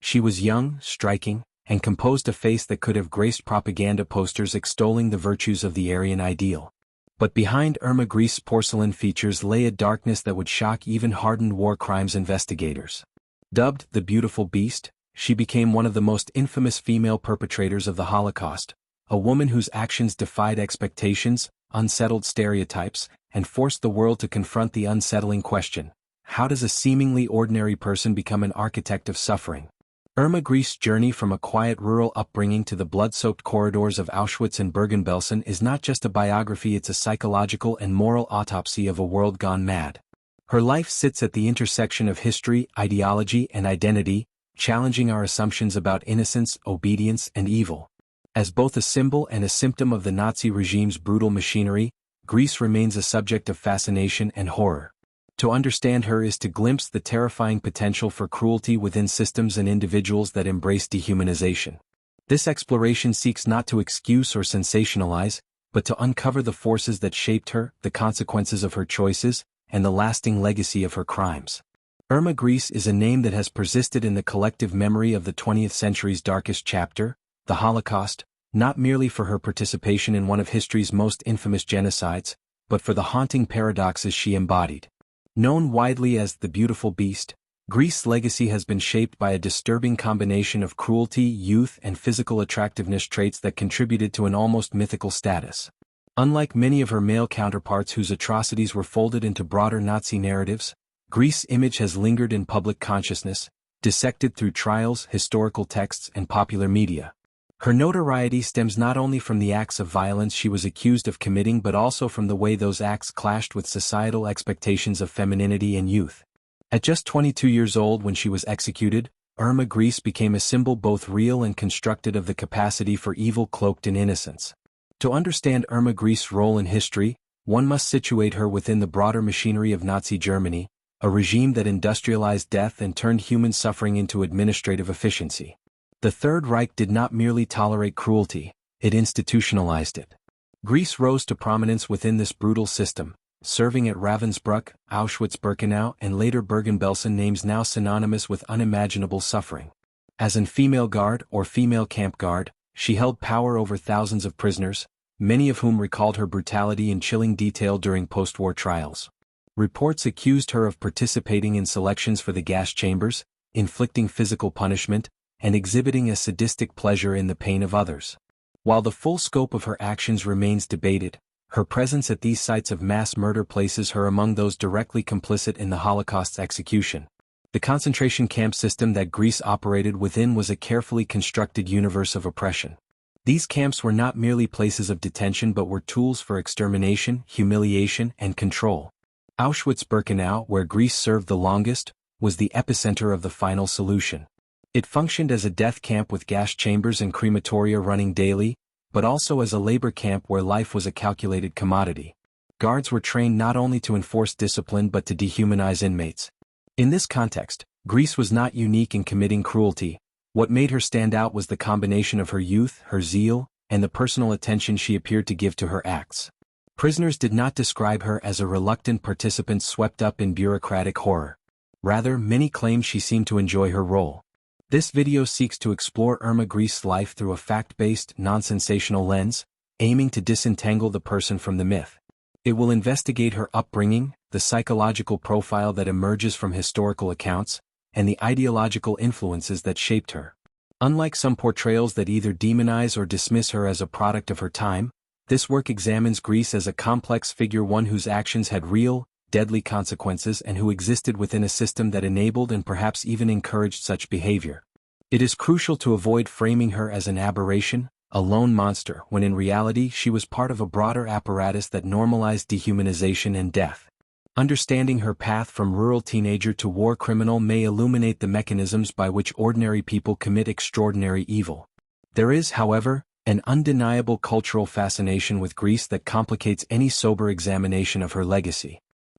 She was young, striking, and composed a face that could have graced propaganda posters extolling the virtues of the Aryan ideal. But behind Irma Grese's porcelain features lay a darkness that would shock even hardened war crimes investigators. Dubbed the Beautiful Beast, she became one of the most infamous female perpetrators of the Holocaust, a woman whose actions defied expectations, unsettled stereotypes, and forced the world to confront the unsettling question: how does a seemingly ordinary person become an architect of suffering? Irma Grese's journey from a quiet rural upbringing to the blood-soaked corridors of Auschwitz and Bergen-Belsen is not just a biography, it's a psychological and moral autopsy of a world gone mad. Her life sits at the intersection of history, ideology, and identity, challenging our assumptions about innocence, obedience, and evil. As both a symbol and a symptom of the Nazi regime's brutal machinery, Grese remains a subject of fascination and horror. To understand her is to glimpse the terrifying potential for cruelty within systems and individuals that embrace dehumanization. This exploration seeks not to excuse or sensationalize, but to uncover the forces that shaped her, the consequences of her choices, and the lasting legacy of her crimes. Irma Grese is a name that has persisted in the collective memory of the 20th century's darkest chapter, the Holocaust, not merely for her participation in one of history's most infamous genocides, but for the haunting paradoxes she embodied. Known widely as the Beautiful Beast, Grese's legacy has been shaped by a disturbing combination of cruelty, youth, and physical attractiveness, traits that contributed to an almost mythical status. Unlike many of her male counterparts whose atrocities were folded into broader Nazi narratives, Grese's image has lingered in public consciousness, dissected through trials, historical texts, and popular media. Her notoriety stems not only from the acts of violence she was accused of committing but also from the way those acts clashed with societal expectations of femininity and youth. At just 22 years old when she was executed, Irma Grese became a symbol both real and constructed of the capacity for evil cloaked in innocence. To understand Irma Grese's role in history, one must situate her within the broader machinery of Nazi Germany, a regime that industrialized death and turned human suffering into administrative efficiency. The Third Reich did not merely tolerate cruelty, it institutionalized it. Grese rose to prominence within this brutal system, serving at Ravensbrück, Auschwitz-Birkenau, and later Bergen-Belsen, names now synonymous with unimaginable suffering. As an female guard or female camp guard, she held power over thousands of prisoners, many of whom recalled her brutality in chilling detail during post-war trials. Reports accused her of participating in selections for the gas chambers, inflicting physical punishment, and exhibiting a sadistic pleasure in the pain of others. While the full scope of her actions remains debated, her presence at these sites of mass murder places her among those directly complicit in the Holocaust's execution. The concentration camp system that Grese operated within was a carefully constructed universe of oppression. These camps were not merely places of detention but were tools for extermination, humiliation, and control. Auschwitz-Birkenau, where Grese served the longest, was the epicenter of the final solution. It functioned as a death camp with gas chambers and crematoria running daily, but also as a labor camp where life was a calculated commodity. Guards were trained not only to enforce discipline but to dehumanize inmates. In this context, Grese was not unique in committing cruelty. What made her stand out was the combination of her youth, her zeal, and the personal attention she appeared to give to her acts. Prisoners did not describe her as a reluctant participant swept up in bureaucratic horror. Rather, many claimed she seemed to enjoy her role. This video seeks to explore Irma Grese's life through a fact-based, non-sensational lens, aiming to disentangle the person from the myth. It will investigate her upbringing, the psychological profile that emerges from historical accounts, and the ideological influences that shaped her. Unlike some portrayals that either demonize or dismiss her as a product of her time, this work examines Grese as a complex figure, one whose actions had real, deadly consequences and who existed within a system that enabled and perhaps even encouraged such behavior. It is crucial to avoid framing her as an aberration, a lone monster, when in reality she was part of a broader apparatus that normalized dehumanization and death. Understanding her path from rural teenager to war criminal may illuminate the mechanisms by which ordinary people commit extraordinary evil. There is, however, an undeniable cultural fascination with Grese that complicates any sober examination of her legacy.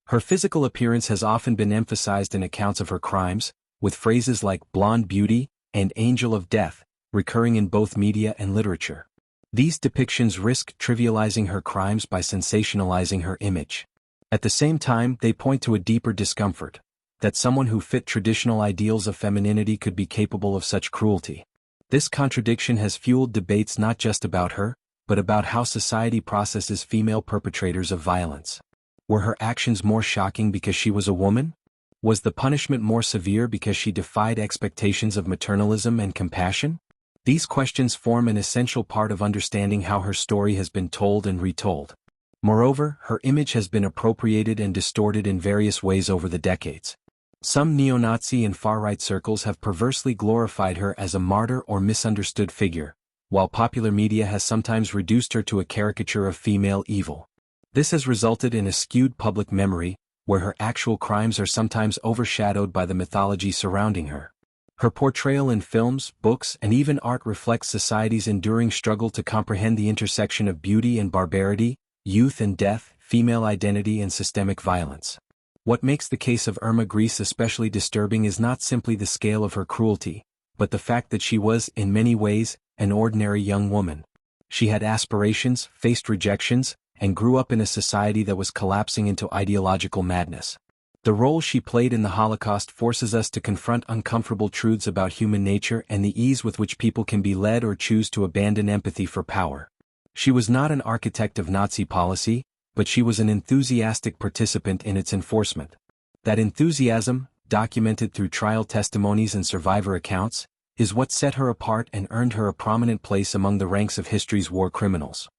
Her physical appearance has often been emphasized in accounts of her crimes, with phrases like blonde beauty and angel of death recurring in both media and literature. These depictions risk trivializing her crimes by sensationalizing her image. At the same time, they point to a deeper discomfort, that someone who fit traditional ideals of femininity could be capable of such cruelty. This contradiction has fueled debates not just about her, but about how society processes female perpetrators of violence. Were her actions more shocking because she was a woman? Was the punishment more severe because she defied expectations of maternalism and compassion? These questions form an essential part of understanding how her story has been told and retold. Moreover, her image has been appropriated and distorted in various ways over the decades. Some neo-Nazi and far-right circles have perversely glorified her as a martyr or misunderstood figure, while popular media has sometimes reduced her to a caricature of female evil. This has resulted in a skewed public memory, where her actual crimes are sometimes overshadowed by the mythology surrounding her. Her portrayal in films, books, and even art reflects society's enduring struggle to comprehend the intersection of beauty and barbarity, youth and death, female identity and systemic violence. What makes the case of Irma Grese especially disturbing is not simply the scale of her cruelty, but the fact that she was, in many ways, an ordinary young woman. She had aspirations, faced rejections, and grew up in a society that was collapsing into ideological madness. The role she played in the Holocaust forces us to confront uncomfortable truths about human nature and the ease with which people can be led or choose to abandon empathy for power. She was not an architect of Nazi policy, but she was an enthusiastic participant in its enforcement. That enthusiasm, documented through trial testimonies and survivor accounts, is what set her apart and earned her a prominent place among the ranks of history's war criminals.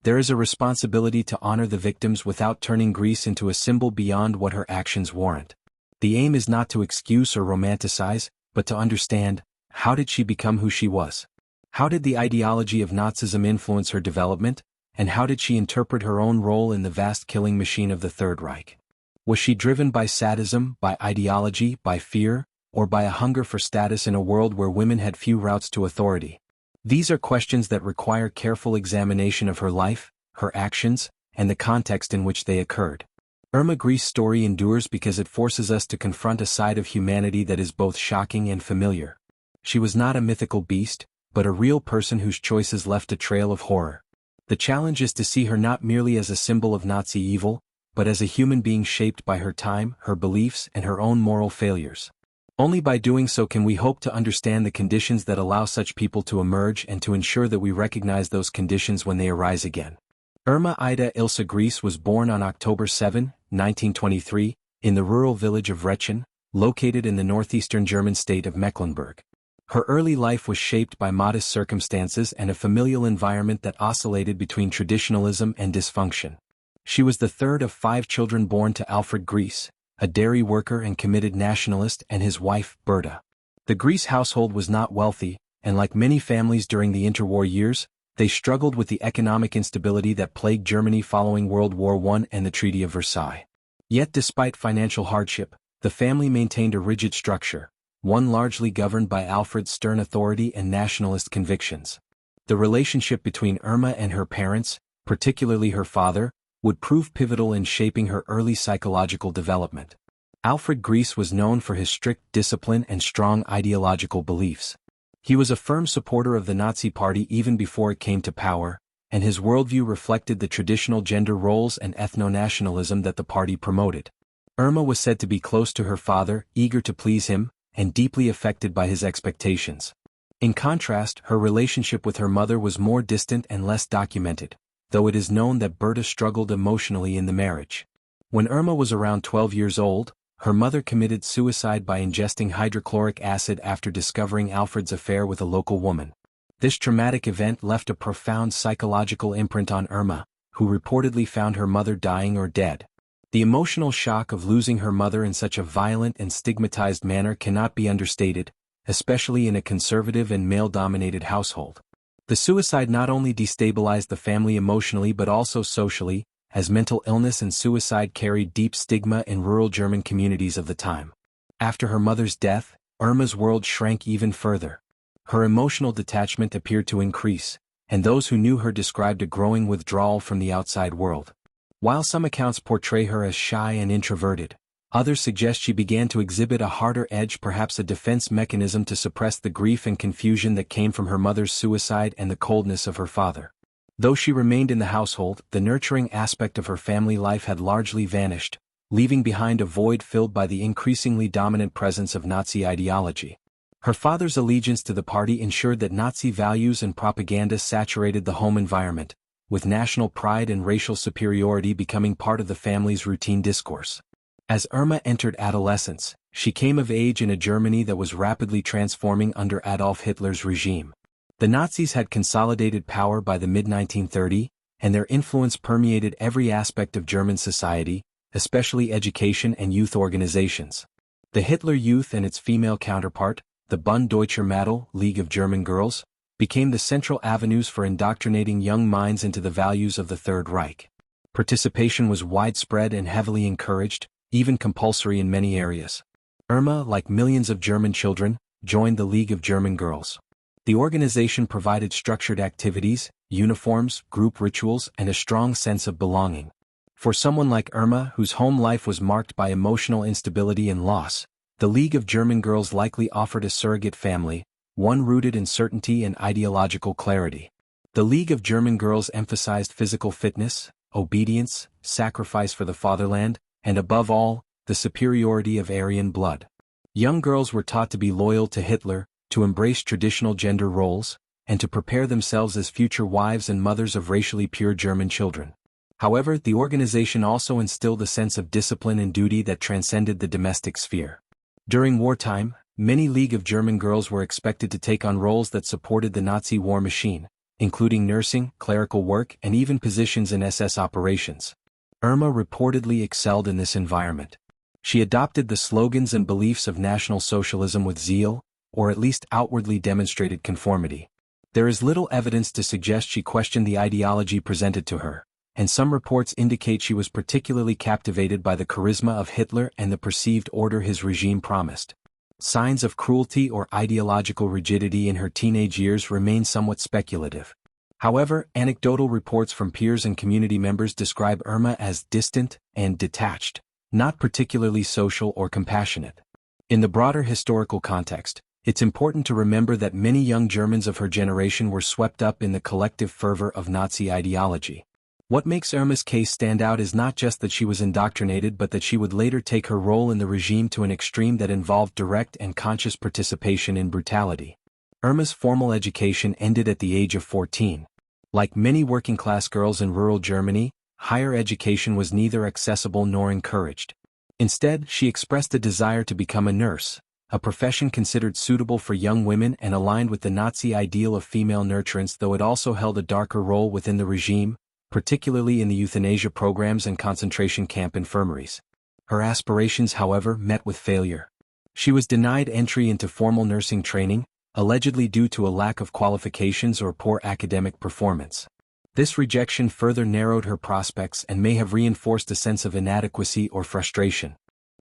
There is a responsibility to honor the victims without turning Grese into a symbol beyond what her actions warrant. The aim is not to excuse or romanticize, but to understand, how did she become who she was? How did the ideology of Nazism influence her development, and how did she interpret her own role in the vast killing machine of the Third Reich? Was she driven by sadism, by ideology, by fear, or by a hunger for status in a world where women had few routes to authority? These are questions that require careful examination of her life, her actions, and the context in which they occurred. Irma Grese's story endures because it forces us to confront a side of humanity that is both shocking and familiar. She was not a mythical beast, but a real person whose choices left a trail of horror. The challenge is to see her not merely as a symbol of Nazi evil, but as a human being shaped by her time, her beliefs, and her own moral failures. Only by doing so can we hope to understand the conditions that allow such people to emerge and to ensure that we recognize those conditions when they arise again. Irma Ida Ilse Grese was born on October 7, 1923, in the rural village of Rechen, located in the northeastern German state of Mecklenburg. Her early life was shaped by modest circumstances and a familial environment that oscillated between traditionalism and dysfunction. She was the third of 5 children born to Alfred Grese, a dairy worker and committed nationalist, and his wife, Berta. The Grese household was not wealthy, and like many families during the interwar years, they struggled with the economic instability that plagued Germany following World War I and the Treaty of Versailles. Yet despite financial hardship, the family maintained a rigid structure, one largely governed by Alfred's stern authority and nationalist convictions. The relationship between Irma and her parents, particularly her father, would prove pivotal in shaping her early psychological development. Alfred Grese was known for his strict discipline and strong ideological beliefs. He was a firm supporter of the Nazi Party even before it came to power, and his worldview reflected the traditional gender roles and ethno-nationalism that the party promoted. Irma was said to be close to her father, eager to please him, and deeply affected by his expectations. In contrast, her relationship with her mother was more distant and less documented, though it is known that Berta struggled emotionally in the marriage. When Irma was around 12 years old, her mother committed suicide by ingesting hydrochloric acid after discovering Alfred's affair with a local woman. This traumatic event left a profound psychological imprint on Irma, who reportedly found her mother dying or dead. The emotional shock of losing her mother in such a violent and stigmatized manner cannot be understated, especially in a conservative and male-dominated household. The suicide not only destabilized the family emotionally but also socially, as mental illness and suicide carried deep stigma in rural German communities of the time. After her mother's death, Irma's world shrank even further. Her emotional detachment appeared to increase, and those who knew her described a growing withdrawal from the outside world. While some accounts portray her as shy and introverted, others suggest she began to exhibit a harder edge, perhaps a defense mechanism to suppress the grief and confusion that came from her mother's suicide and the coldness of her father. Though she remained in the household, the nurturing aspect of her family life had largely vanished, leaving behind a void filled by the increasingly dominant presence of Nazi ideology. Her father's allegiance to the party ensured that Nazi values and propaganda saturated the home environment, with national pride and racial superiority becoming part of the family's routine discourse. As Irma entered adolescence, she came of age in a Germany that was rapidly transforming under Adolf Hitler's regime. The Nazis had consolidated power by the mid-1930s, and their influence permeated every aspect of German society, especially education and youth organizations. The Hitler Youth and its female counterpart, the Bund Deutscher Mädel, League of German Girls, became the central avenues for indoctrinating young minds into the values of the Third Reich. Participation was widespread and heavily encouraged, even compulsory in many areas. Irma, like millions of German children, joined the League of German Girls. The organization provided structured activities, uniforms, group rituals, and a strong sense of belonging. For someone like Irma, whose home life was marked by emotional instability and loss, the League of German Girls likely offered a surrogate family, one rooted in certainty and ideological clarity. The League of German Girls emphasized physical fitness, obedience, sacrifice for the fatherland, and above all, the superiority of Aryan blood. Young girls were taught to be loyal to Hitler, to embrace traditional gender roles, and to prepare themselves as future wives and mothers of racially pure German children. However, the organization also instilled a sense of discipline and duty that transcended the domestic sphere. During wartime, many League of German Girls were expected to take on roles that supported the Nazi war machine, including nursing, clerical work, and even positions in SS operations. Irma reportedly excelled in this environment. She adopted the slogans and beliefs of National Socialism with zeal, or at least outwardly demonstrated conformity. There is little evidence to suggest she questioned the ideology presented to her, and some reports indicate she was particularly captivated by the charisma of Hitler and the perceived order his regime promised. Signs of cruelty or ideological rigidity in her teenage years remain somewhat speculative. However, anecdotal reports from peers and community members describe Irma as distant and detached, not particularly social or compassionate. In the broader historical context, it's important to remember that many young Germans of her generation were swept up in the collective fervor of Nazi ideology. What makes Irma's case stand out is not just that she was indoctrinated but that she would later take her role in the regime to an extreme that involved direct and conscious participation in brutality. Irma's formal education ended at the age of 14. Like many working-class girls in rural Germany, higher education was neither accessible nor encouraged. Instead, she expressed a desire to become a nurse, a profession considered suitable for young women and aligned with the Nazi ideal of female nurturance, though it also held a darker role within the regime, particularly in the euthanasia programs and concentration camp infirmaries. Her aspirations, however, met with failure. She was denied entry into formal nursing training, allegedly due to a lack of qualifications or poor academic performance. This rejection further narrowed her prospects and may have reinforced a sense of inadequacy or frustration.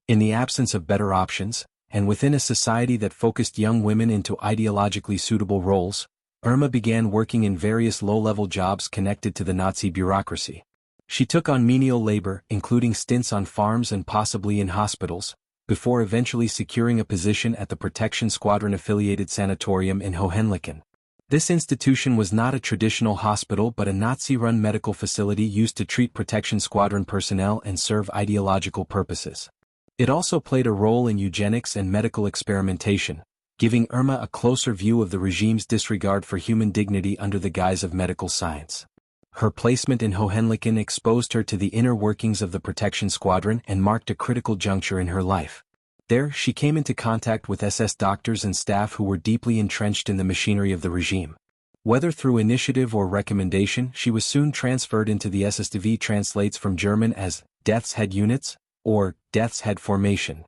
In the absence of better options, and within a society that focused young women into ideologically suitable roles, Irma began working in various low-level jobs connected to the Nazi bureaucracy. She took on menial labor, including stints on farms and possibly in hospitals, before eventually securing a position at the Protection Squadron-affiliated sanatorium in Hohenlichen. This institution was not a traditional hospital but a Nazi-run medical facility used to treat Protection Squadron personnel and serve ideological purposes. It also played a role in eugenics and medical experimentation, giving Irma a closer view of the regime's disregard for human dignity under the guise of medical science. Her placement in Hohenlichen exposed her to the inner workings of the Protection Squadron and marked a critical juncture in her life. There, she came into contact with SS doctors and staff who were deeply entrenched in the machinery of the regime. Whether through initiative or recommendation, she was soon transferred into the SSDV, translates from German as Death's Head Units, or Death's Head Formation,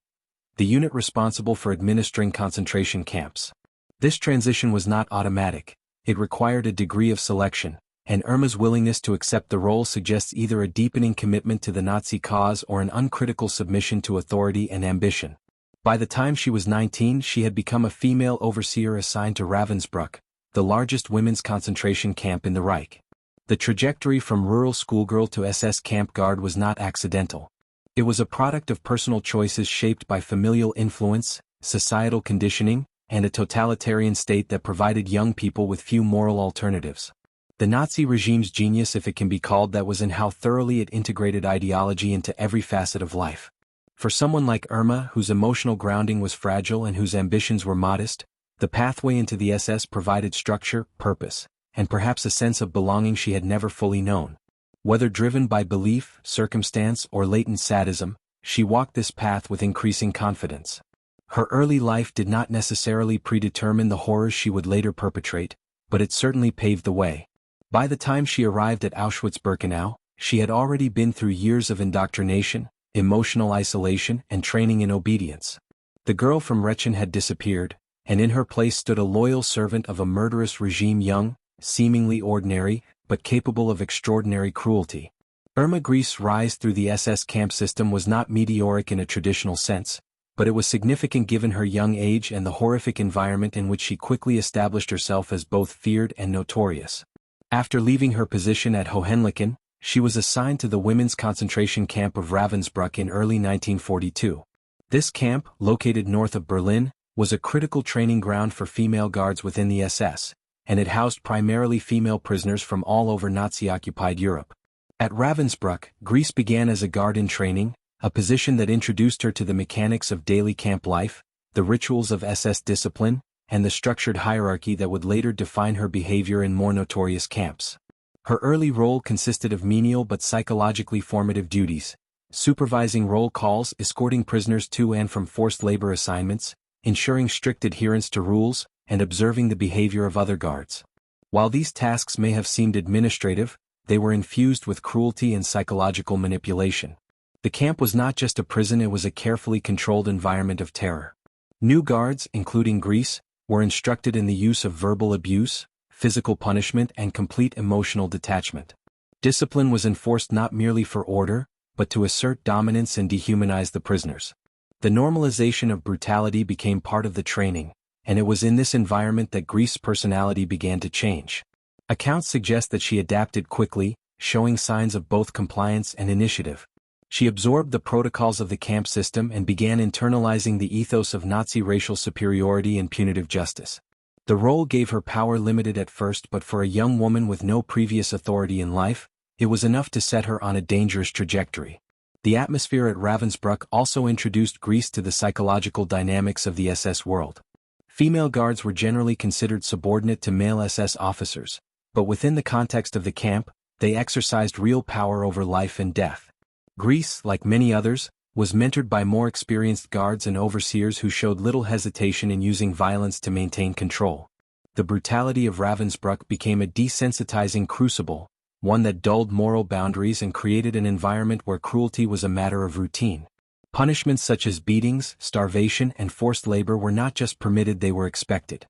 the unit responsible for administering concentration camps. This transition was not automatic. It required a degree of selection, and Irma's willingness to accept the role suggests either a deepening commitment to the Nazi cause or an uncritical submission to authority and ambition. By the time she was 19, she had become a female overseer assigned to Ravensbrück, the largest women's concentration camp in the Reich. The trajectory from rural schoolgirl to SS camp guard was not accidental. It was a product of personal choices shaped by familial influence, societal conditioning, and a totalitarian state that provided young people with few moral alternatives. The Nazi regime's genius, if it can be called that, was in how thoroughly it integrated ideology into every facet of life. For someone like Irma, whose emotional grounding was fragile and whose ambitions were modest, the pathway into the SS provided structure, purpose, and perhaps a sense of belonging she had never fully known. Whether driven by belief, circumstance, or latent sadism, she walked this path with increasing confidence. Her early life did not necessarily predetermine the horrors she would later perpetrate, but it certainly paved the way. By the time she arrived at Auschwitz-Birkenau, she had already been through years of indoctrination, emotional isolation, and training in obedience. The girl from Rechen had disappeared, and in her place stood a loyal servant of a murderous regime, young, seemingly ordinary, but capable of extraordinary cruelty. Irma Grese's rise through the SS camp system was not meteoric in a traditional sense, but it was significant given her young age and the horrific environment in which she quickly established herself as both feared and notorious. After leaving her position at Hohenlohen, she was assigned to the women's concentration camp of Ravensbrück in early 1942. This camp, located north of Berlin, was a critical training ground for female guards within the SS, and it housed primarily female prisoners from all over Nazi-occupied Europe. At Ravensbrück, Grese began as a guard in training, a position that introduced her to the mechanics of daily camp life, the rituals of SS discipline, and the structured hierarchy that would later define her behavior in more notorious camps. Her early role consisted of menial but psychologically formative duties: supervising roll calls, escorting prisoners to and from forced labor assignments, ensuring strict adherence to rules, and observing the behavior of other guards. While these tasks may have seemed administrative, they were infused with cruelty and psychological manipulation. The camp was not just a prison, it was a carefully controlled environment of terror. New guards, including Grese, were instructed in the use of verbal abuse, physical punishment, and complete emotional detachment. Discipline was enforced not merely for order, but to assert dominance and dehumanize the prisoners. The normalization of brutality became part of the training, and it was in this environment that Grese's personality began to change. Accounts suggest that she adapted quickly, showing signs of both compliance and initiative. She absorbed the protocols of the camp system and began internalizing the ethos of Nazi racial superiority and punitive justice. The role gave her power, limited at first, but for a young woman with no previous authority in life, it was enough to set her on a dangerous trajectory. The atmosphere at Ravensbrück also introduced Grese to the psychological dynamics of the SS world. Female guards were generally considered subordinate to male SS officers, but within the context of the camp, they exercised real power over life and death. Grese, like many others, was mentored by more experienced guards and overseers who showed little hesitation in using violence to maintain control. The brutality of Ravensbrück became a desensitizing crucible, one that dulled moral boundaries and created an environment where cruelty was a matter of routine. Punishments such as beatings, starvation, and forced labor were not just permitted, they were expected.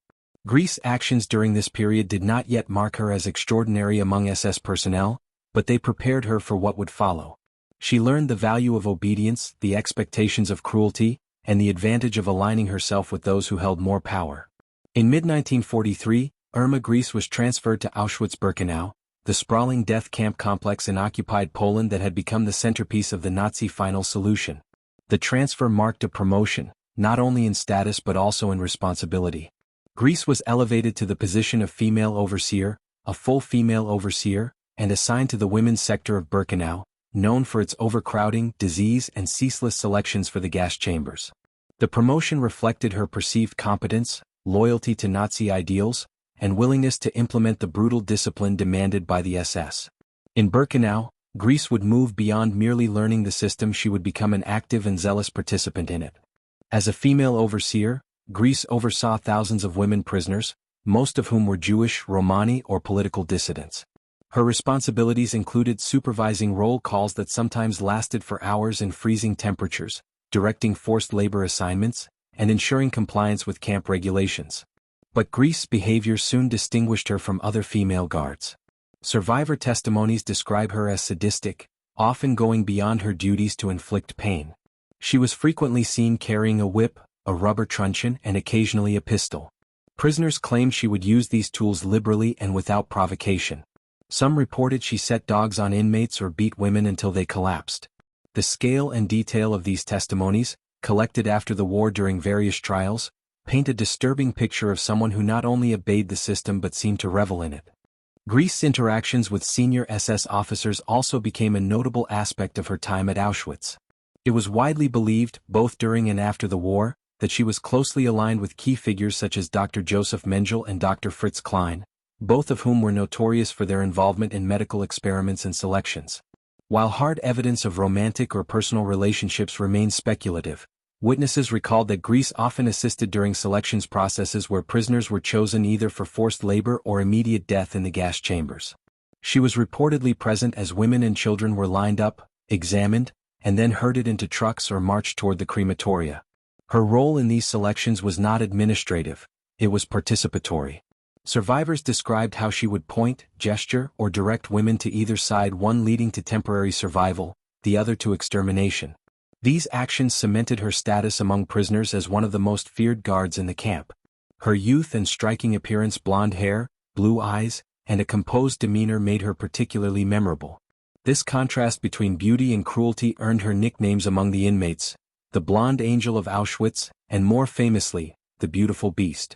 Grese's actions during this period did not yet mark her as extraordinary among SS personnel, but they prepared her for what would follow. She learned the value of obedience, the expectations of cruelty, and the advantage of aligning herself with those who held more power. In mid-1943, Irma Grese was transferred to Auschwitz-Birkenau, the sprawling death camp complex in occupied Poland that had become the centerpiece of the Nazi final solution. The transfer marked a promotion, not only in status but also in responsibility. Grese was elevated to the position of female overseer, a full female overseer, and assigned to the women's sector of Birkenau, known for its overcrowding, disease, and ceaseless selections for the gas chambers. The promotion reflected her perceived competence, loyalty to Nazi ideals, and willingness to implement the brutal discipline demanded by the SS. In Birkenau, Grese would move beyond merely learning the system, she would become an active and zealous participant in it. As a female overseer, Grese oversaw thousands of women prisoners, most of whom were Jewish, Romani, or political dissidents. Her responsibilities included supervising roll calls that sometimes lasted for hours in freezing temperatures, directing forced labor assignments, and ensuring compliance with camp regulations. But Grese's behavior soon distinguished her from other female guards. Survivor testimonies describe her as sadistic, often going beyond her duties to inflict pain. She was frequently seen carrying a whip, a rubber truncheon, and occasionally a pistol. Prisoners claimed she would use these tools liberally and without provocation. Some reported she set dogs on inmates or beat women until they collapsed. The scale and detail of these testimonies, collected after the war during various trials, paint a disturbing picture of someone who not only obeyed the system but seemed to revel in it. Greece's interactions with senior SS officers also became a notable aspect of her time at Auschwitz. It was widely believed, both during and after the war, that she was closely aligned with key figures such as Dr. Joseph Mengele and Dr. Fritz Klein, both of whom were notorious for their involvement in medical experiments and selections. While hard evidence of romantic or personal relationships remains speculative, witnesses recalled that Greece often assisted during selections processes where prisoners were chosen either for forced labor or immediate death in the gas chambers. She was reportedly present as women and children were lined up, examined, and then herded into trucks or marched toward the crematoria. Her role in these selections was not administrative, it was participatory. Survivors described how she would point, gesture, or direct women to either side, one leading to temporary survival, the other to extermination. These actions cemented her status among prisoners as one of the most feared guards in the camp. Her youth and striking appearance, blonde hair, blue eyes, and a composed demeanor made her particularly memorable. This contrast between beauty and cruelty earned her nicknames among the inmates, the Blonde Angel of Auschwitz, and more famously, the Beautiful Beast.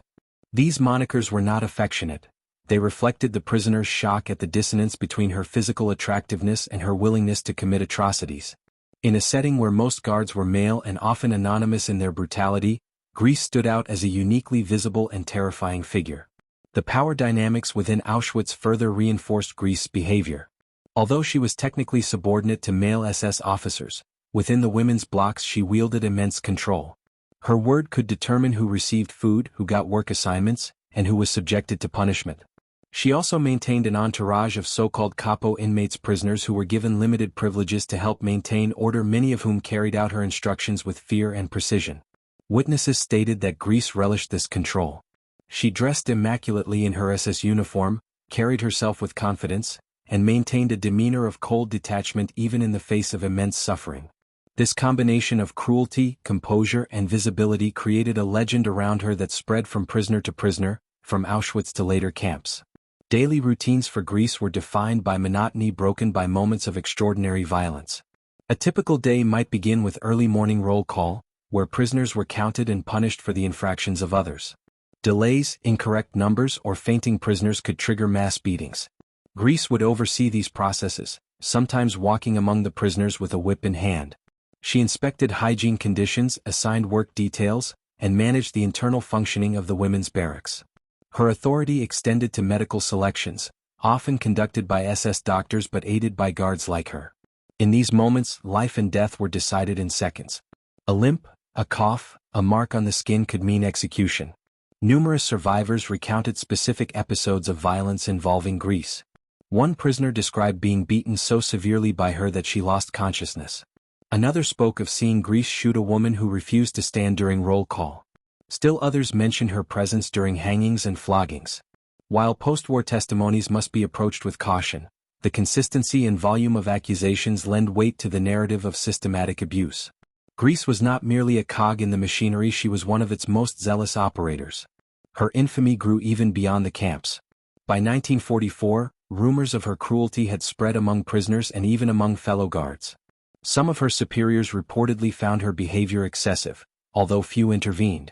These monikers were not affectionate, they reflected the prisoner's shock at the dissonance between her physical attractiveness and her willingness to commit atrocities. In a setting where most guards were male and often anonymous in their brutality, Greece stood out as a uniquely visible and terrifying figure. The power dynamics within Auschwitz further reinforced Greece's behavior. Although she was technically subordinate to male SS officers, within the women's blocks she wielded immense control. Her word could determine who received food, who got work assignments, and who was subjected to punishment. She also maintained an entourage of so-called capo inmates, prisoners who were given limited privileges to help maintain order, many of whom carried out her instructions with fear and precision. Witnesses stated that Greece relished this control. She dressed immaculately in her SS uniform, carried herself with confidence, and maintained a demeanor of cold detachment even in the face of immense suffering. This combination of cruelty, composure, and visibility created a legend around her that spread from prisoner to prisoner, from Auschwitz to later camps. Daily routines for Greece were defined by monotony broken by moments of extraordinary violence. A typical day might begin with early morning roll call, where prisoners were counted and punished for the infractions of others. Delays, incorrect numbers, or fainting prisoners could trigger mass beatings. Greece would oversee these processes, sometimes walking among the prisoners with a whip in hand. She inspected hygiene conditions, assigned work details, and managed the internal functioning of the women's barracks. Her authority extended to medical selections, often conducted by SS doctors but aided by guards like her. In these moments, life and death were decided in seconds. A limp, a cough, a mark on the skin could mean execution. Numerous survivors recounted specific episodes of violence involving Greece. One prisoner described being beaten so severely by her that she lost consciousness. Another spoke of seeing Greece shoot a woman who refused to stand during roll call. Still others mentioned her presence during hangings and floggings. While post-war testimonies must be approached with caution, the consistency and volume of accusations lend weight to the narrative of systematic abuse. Greece was not merely a cog in the machinery, she was one of its most zealous operators. Her infamy grew even beyond the camps. By 1944, rumors of her cruelty had spread among prisoners and even among fellow guards. Some of her superiors reportedly found her behavior excessive, although few intervened.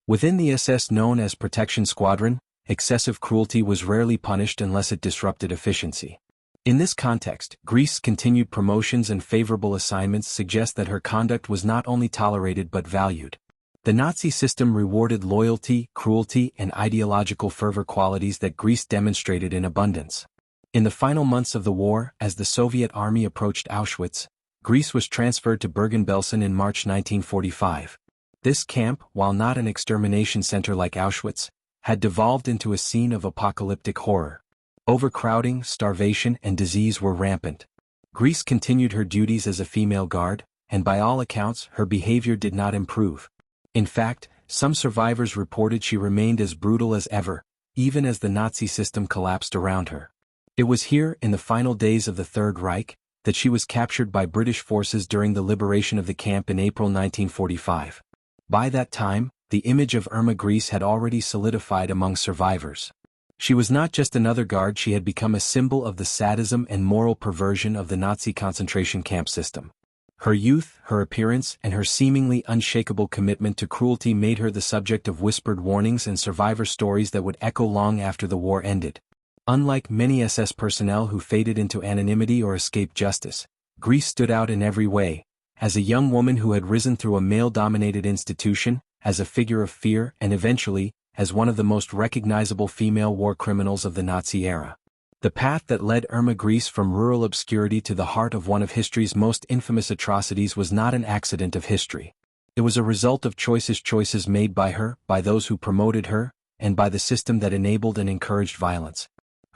Within the SS known as Protection Squadron, excessive cruelty was rarely punished unless it disrupted efficiency. In this context, Greece's continued promotions and favorable assignments suggest that her conduct was not only tolerated but valued. The Nazi system rewarded loyalty, cruelty, and ideological fervor, qualities that Greece demonstrated in abundance. In the final months of the war, as the Soviet army approached Auschwitz, Greece was transferred to Bergen-Belsen in March 1945. This camp, while not an extermination center like Auschwitz, had devolved into a scene of apocalyptic horror. Overcrowding, starvation, and disease were rampant. Greece continued her duties as a female guard, and by all accounts, her behavior did not improve. In fact, some survivors reported she remained as brutal as ever, even as the Nazi system collapsed around her. It was here, in the final days of the Third Reich, that she was captured by British forces during the liberation of the camp in April 1945. By that time, the image of Irma Grese had already solidified among survivors. She was not just another guard, she had become a symbol of the sadism and moral perversion of the Nazi concentration camp system. Her youth, her appearance, and her seemingly unshakable commitment to cruelty made her the subject of whispered warnings and survivor stories that would echo long after the war ended. Unlike many SS personnel who faded into anonymity or escaped justice, Grese stood out in every way, as a young woman who had risen through a male-dominated institution, as a figure of fear and eventually, as one of the most recognizable female war criminals of the Nazi era. The path that led Irma Grese from rural obscurity to the heart of one of history's most infamous atrocities was not an accident of history. It was a result of choices made by her, by those who promoted her, and by the system that enabled and encouraged violence.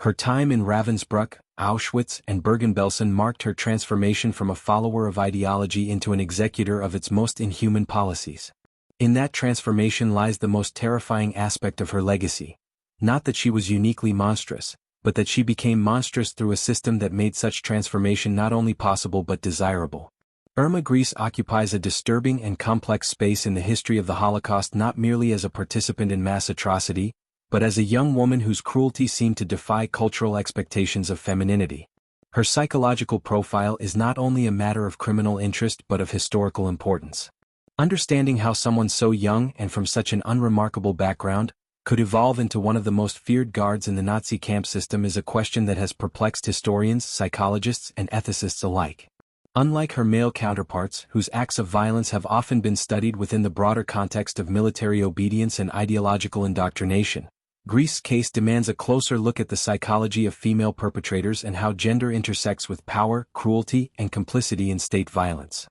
Her time in Ravensbrück, Auschwitz and Bergen-Belsen marked her transformation from a follower of ideology into an executor of its most inhuman policies. In that transformation lies the most terrifying aspect of her legacy. Not that she was uniquely monstrous, but that she became monstrous through a system that made such transformation not only possible but desirable. Irma Grese occupies a disturbing and complex space in the history of the Holocaust, not merely as a participant in mass atrocity, but as a young woman whose cruelty seemed to defy cultural expectations of femininity. Her psychological profile is not only a matter of criminal interest but of historical importance. Understanding how someone so young and from such an unremarkable background could evolve into one of the most feared guards in the Nazi camp system is a question that has perplexed historians, psychologists, and ethicists alike. Unlike her male counterparts, whose acts of violence have often been studied within the broader context of military obedience and ideological indoctrination, Grese's case demands a closer look at the psychology of female perpetrators and how gender intersects with power, cruelty, and complicity in state violence.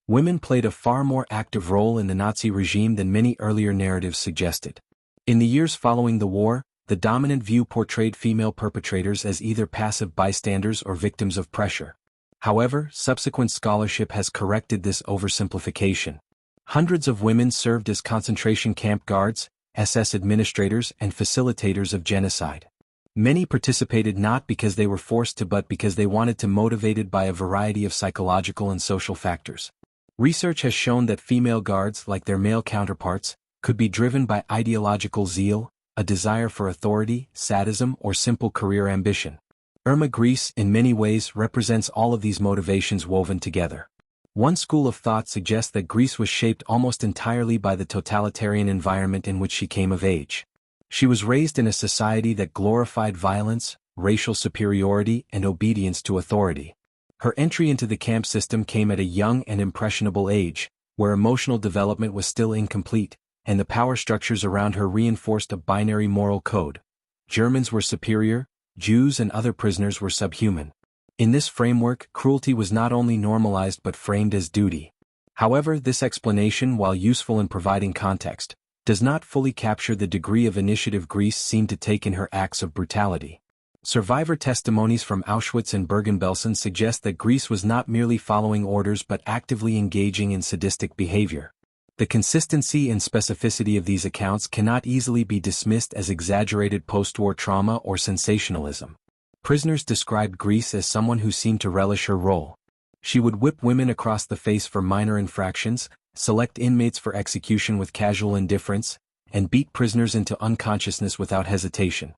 Women played a far more active role in the Nazi regime than many earlier narratives suggested. In the years following the war, the dominant view portrayed female perpetrators as either passive bystanders or victims of pressure. However, subsequent scholarship has corrected this oversimplification. Hundreds of women served as concentration camp guards, SS administrators, and facilitators of genocide. Many participated not because they were forced to but because they wanted to, motivated by a variety of psychological and social factors. Research has shown that female guards, like their male counterparts, could be driven by ideological zeal, a desire for authority, sadism, or simple career ambition. Irma Grese, in many ways, represents all of these motivations woven together. One school of thought suggests that Grese was shaped almost entirely by the totalitarian environment in which she came of age. She was raised in a society that glorified violence, racial superiority, and obedience to authority. Her entry into the camp system came at a young and impressionable age, where emotional development was still incomplete, and the power structures around her reinforced a binary moral code. Germans were superior, Jews and other prisoners were subhuman. In this framework, cruelty was not only normalized but framed as duty. However, this explanation, while useful in providing context, does not fully capture the degree of initiative Grese seemed to take in her acts of brutality. Survivor testimonies from Auschwitz and Bergen-Belsen suggest that Grese was not merely following orders but actively engaging in sadistic behavior. The consistency and specificity of these accounts cannot easily be dismissed as exaggerated post-war trauma or sensationalism. Prisoners described Grese as someone who seemed to relish her role. She would whip women across the face for minor infractions, select inmates for execution with casual indifference, and beat prisoners into unconsciousness without hesitation.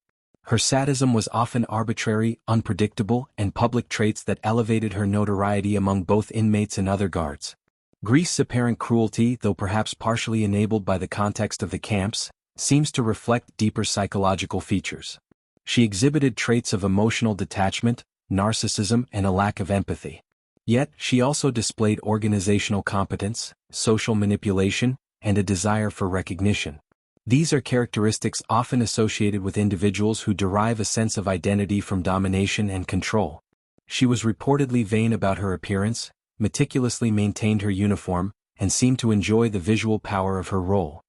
Her sadism was often arbitrary, unpredictable, and public traits that elevated her notoriety among both inmates and other guards. Grese's apparent cruelty, though perhaps partially enabled by the context of the camps, seems to reflect deeper psychological features. She exhibited traits of emotional detachment, narcissism, and a lack of empathy. Yet, she also displayed organizational competence, social manipulation, and a desire for recognition. These are characteristics often associated with individuals who derive a sense of identity from domination and control. She was reportedly vain about her appearance, meticulously maintained her uniform, and seemed to enjoy the visual power of her role.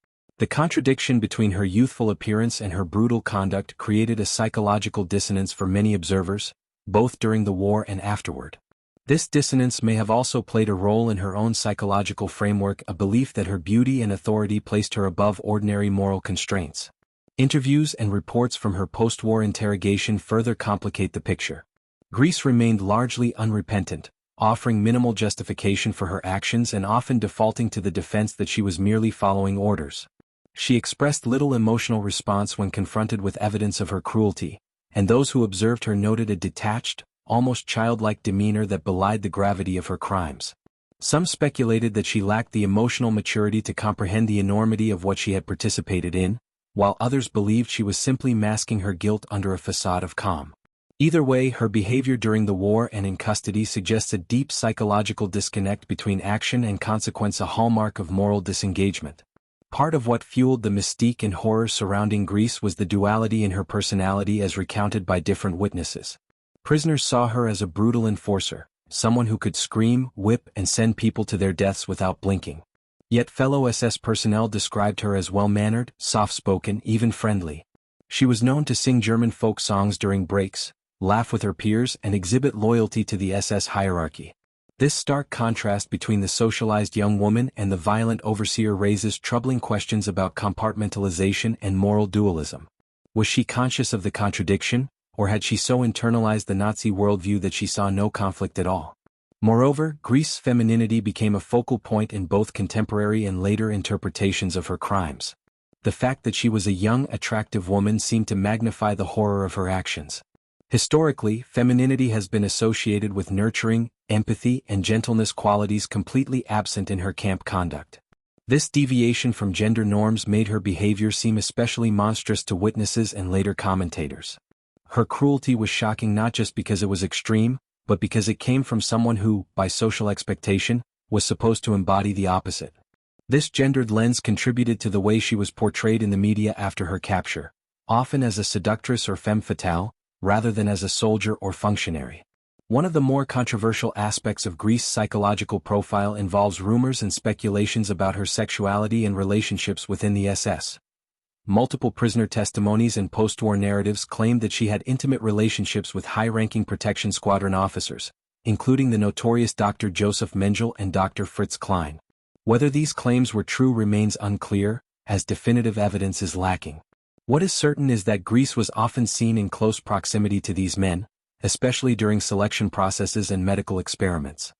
The contradiction between her youthful appearance and her brutal conduct created a psychological dissonance for many observers, both during the war and afterward. This dissonance may have also played a role in her own psychological framework, a belief that her beauty and authority placed her above ordinary moral constraints. Interviews and reports from her post-war interrogation further complicate the picture. Grese remained largely unrepentant, offering minimal justification for her actions and often defaulting to the defense that she was merely following orders. She expressed little emotional response when confronted with evidence of her cruelty, and those who observed her noted a detached, almost childlike demeanor that belied the gravity of her crimes. Some speculated that she lacked the emotional maturity to comprehend the enormity of what she had participated in, while others believed she was simply masking her guilt under a facade of calm. Either way, her behavior during the war and in custody suggests a deep psychological disconnect between action and consequence, a hallmark of moral disengagement. Part of what fueled the mystique and horror surrounding Grese was the duality in her personality as recounted by different witnesses. Prisoners saw her as a brutal enforcer, someone who could scream, whip, and send people to their deaths without blinking. Yet fellow SS personnel described her as well-mannered, soft-spoken, even friendly. She was known to sing German folk songs during breaks, laugh with her peers, and exhibit loyalty to the SS hierarchy. This stark contrast between the socialized young woman and the violent overseer raises troubling questions about compartmentalization and moral dualism. Was she conscious of the contradiction, or had she so internalized the Nazi worldview that she saw no conflict at all? Moreover, Grese's femininity became a focal point in both contemporary and later interpretations of her crimes. The fact that she was a young, attractive woman seemed to magnify the horror of her actions. Historically, femininity has been associated with nurturing, empathy, and gentleness, qualities completely absent in her camp conduct. This deviation from gender norms made her behavior seem especially monstrous to witnesses and later commentators. Her cruelty was shocking not just because it was extreme, but because it came from someone who, by social expectation, was supposed to embody the opposite. This gendered lens contributed to the way she was portrayed in the media after her capture, often as a seductress or femme fatale, rather than as a soldier or functionary. One of the more controversial aspects of Grese's psychological profile involves rumors and speculations about her sexuality and relationships within the SS. Multiple prisoner testimonies and post-war narratives claimed that she had intimate relationships with high-ranking protection squadron officers, including the notorious Dr. Joseph Mengele and Dr. Fritz Klein. Whether these claims were true remains unclear, as definitive evidence is lacking. What is certain is that Grese was often seen in close proximity to these men, especially during selection processes and medical experiments.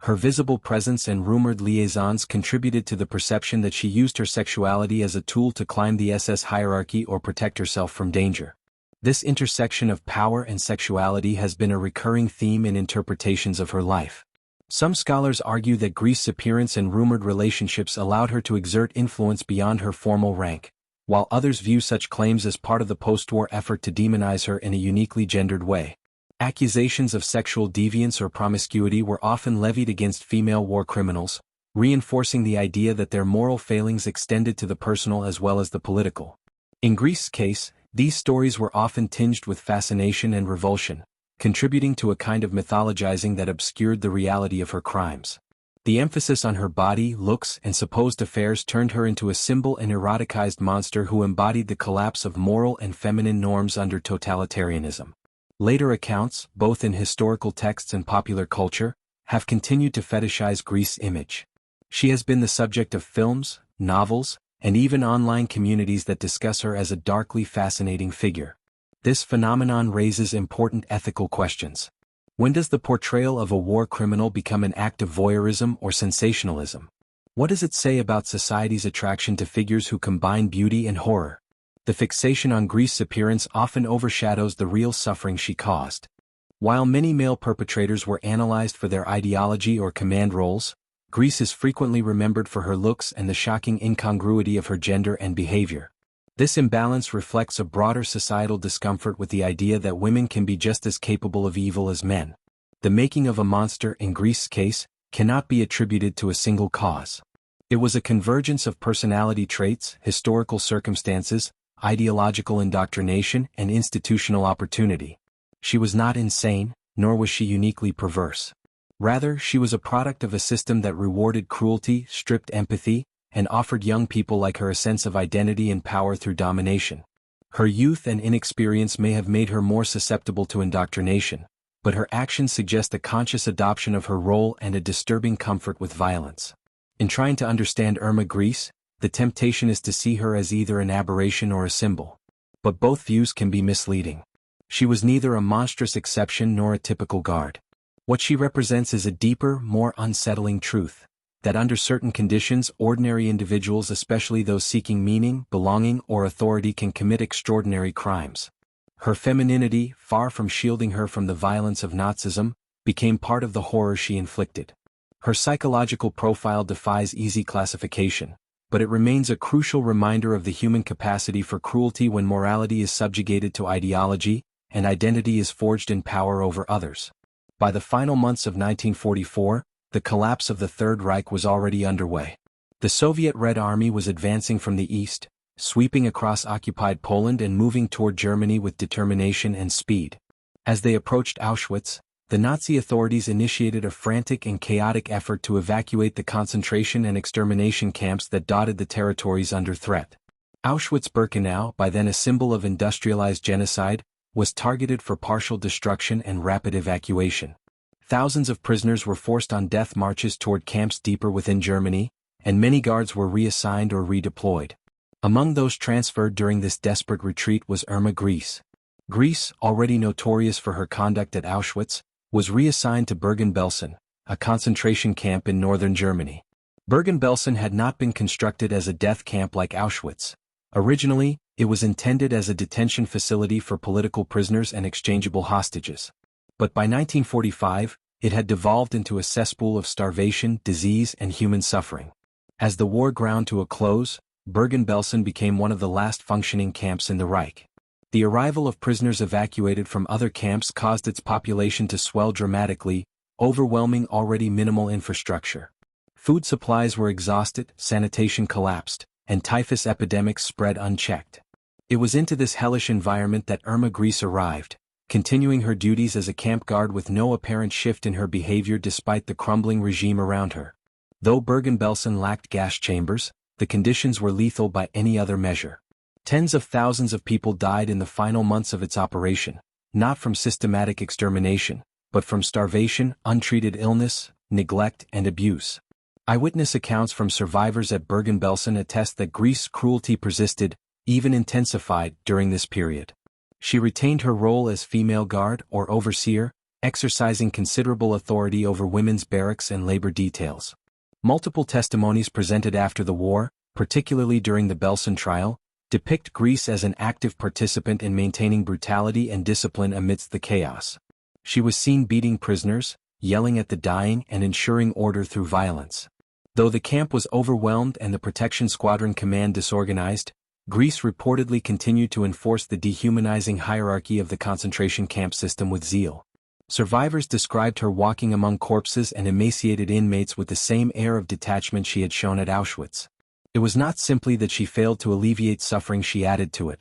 Her visible presence and rumored liaisons contributed to the perception that she used her sexuality as a tool to climb the SS hierarchy or protect herself from danger. This intersection of power and sexuality has been a recurring theme in interpretations of her life. Some scholars argue that Grese's appearance and rumored relationships allowed her to exert influence beyond her formal rank, while others view such claims as part of the post-war effort to demonize her in a uniquely gendered way. Accusations of sexual deviance or promiscuity were often levied against female war criminals, reinforcing the idea that their moral failings extended to the personal as well as the political. In Grese's case, these stories were often tinged with fascination and revulsion, contributing to a kind of mythologizing that obscured the reality of her crimes. The emphasis on her body, looks, and supposed affairs turned her into a symbol and eroticized monster who embodied the collapse of moral and feminine norms under totalitarianism. Later accounts, both in historical texts and popular culture, have continued to fetishize Grese's image. She has been the subject of films, novels, and even online communities that discuss her as a darkly fascinating figure. This phenomenon raises important ethical questions. When does the portrayal of a war criminal become an act of voyeurism or sensationalism? What does it say about society's attraction to figures who combine beauty and horror? The fixation on Grese's appearance often overshadows the real suffering she caused. While many male perpetrators were analyzed for their ideology or command roles, Grese is frequently remembered for her looks and the shocking incongruity of her gender and behavior. This imbalance reflects a broader societal discomfort with the idea that women can be just as capable of evil as men. The making of a monster in Grese's case cannot be attributed to a single cause. It was a convergence of personality traits, historical circumstances, ideological indoctrination, and institutional opportunity. She was not insane, nor was she uniquely perverse. Rather, she was a product of a system that rewarded cruelty, stripped empathy, and offered young people like her a sense of identity and power through domination. Her youth and inexperience may have made her more susceptible to indoctrination, but her actions suggest a conscious adoption of her role and a disturbing comfort with violence. In trying to understand Irma Grese, the temptation is to see her as either an aberration or a symbol. But both views can be misleading. She was neither a monstrous exception nor a typical guard. What she represents is a deeper, more unsettling truth, that under certain conditions ordinary individuals, especially those seeking meaning, belonging, or authority, can commit extraordinary crimes. Her femininity, far from shielding her from the violence of Nazism, became part of the horror she inflicted. Her psychological profile defies easy classification, but it remains a crucial reminder of the human capacity for cruelty when morality is subjugated to ideology, and identity is forged in power over others. By the final months of 1944, the collapse of the Third Reich was already underway. The Soviet Red Army was advancing from the east, sweeping across occupied Poland and moving toward Germany with determination and speed. As they approached Auschwitz, the Nazi authorities initiated a frantic and chaotic effort to evacuate the concentration and extermination camps that dotted the territories under threat. Auschwitz-Birkenau, by then a symbol of industrialized genocide, was targeted for partial destruction and rapid evacuation. Thousands of prisoners were forced on death marches toward camps deeper within Germany, and many guards were reassigned or redeployed. Among those transferred during this desperate retreat was Irma Grese. Grese, already notorious for her conduct at Auschwitz, was reassigned to Bergen-Belsen, a concentration camp in northern Germany. Bergen-Belsen had not been constructed as a death camp like Auschwitz. Originally, it was intended as a detention facility for political prisoners and exchangeable hostages. But by 1945, it had devolved into a cesspool of starvation, disease, and human suffering. As the war ground to a close, Bergen-Belsen became one of the last functioning camps in the Reich. The arrival of prisoners evacuated from other camps caused its population to swell dramatically, overwhelming already minimal infrastructure. Food supplies were exhausted, sanitation collapsed, and typhus epidemics spread unchecked. It was into this hellish environment that Irma Grese arrived, continuing her duties as a camp guard with no apparent shift in her behavior despite the crumbling regime around her. Though Bergen-Belsen lacked gas chambers, the conditions were lethal by any other measure. Tens of thousands of people died in the final months of its operation, not from systematic extermination, but from starvation, untreated illness, neglect, and abuse. Eyewitness accounts from survivors at Bergen-Belsen attest that Grese's cruelty persisted, even intensified, during this period. She retained her role as female guard or overseer, exercising considerable authority over women's barracks and labor details. Multiple testimonies presented after the war, particularly during the Belsen trial, depict Grese as an active participant in maintaining brutality and discipline amidst the chaos. She was seen beating prisoners, yelling at the dying, and ensuring order through violence. Though the camp was overwhelmed and the protection squadron command disorganized, Grese reportedly continued to enforce the dehumanizing hierarchy of the concentration camp system with zeal. Survivors described her walking among corpses and emaciated inmates with the same air of detachment she had shown at Auschwitz. It was not simply that she failed to alleviate suffering, she added to it.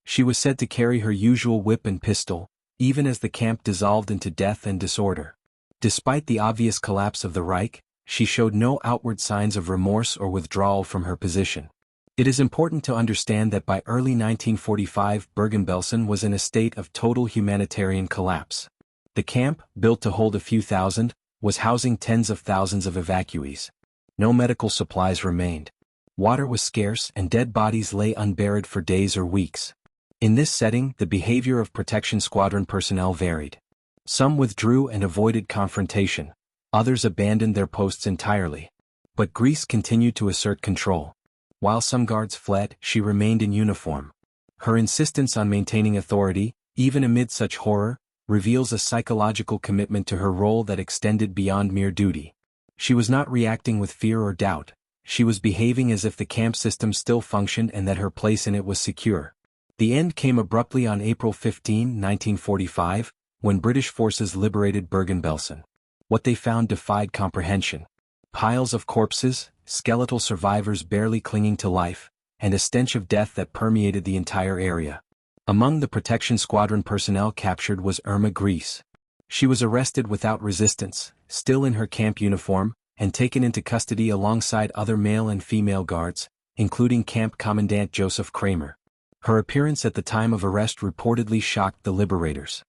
She was said to carry her usual whip and pistol, even as the camp dissolved into death and disorder. Despite the obvious collapse of the Reich, she showed no outward signs of remorse or withdrawal from her position. It is important to understand that by early 1945 Bergen-Belsen was in a state of total humanitarian collapse. The camp, built to hold a few thousand, was housing tens of thousands of evacuees. No medical supplies remained. Water was scarce and dead bodies lay unburied for days or weeks. In this setting, the behavior of protection squadron personnel varied. Some withdrew and avoided confrontation, others abandoned their posts entirely. But Grese continued to assert control. While some guards fled, she remained in uniform. Her insistence on maintaining authority, even amid such horror, reveals a psychological commitment to her role that extended beyond mere duty. She was not reacting with fear or doubt. She was behaving as if the camp system still functioned and that her place in it was secure. The end came abruptly on April 15, 1945, when British forces liberated Bergen-Belsen. What they found defied comprehension. Piles of corpses, skeletal survivors barely clinging to life, and a stench of death that permeated the entire area. Among the protection squadron personnel captured was Irma Grese. She was arrested without resistance, still in her camp uniform, and taken into custody alongside other male and female guards, including Camp Commandant Joseph Kramer. Her appearance at the time of arrest reportedly shocked the liberators.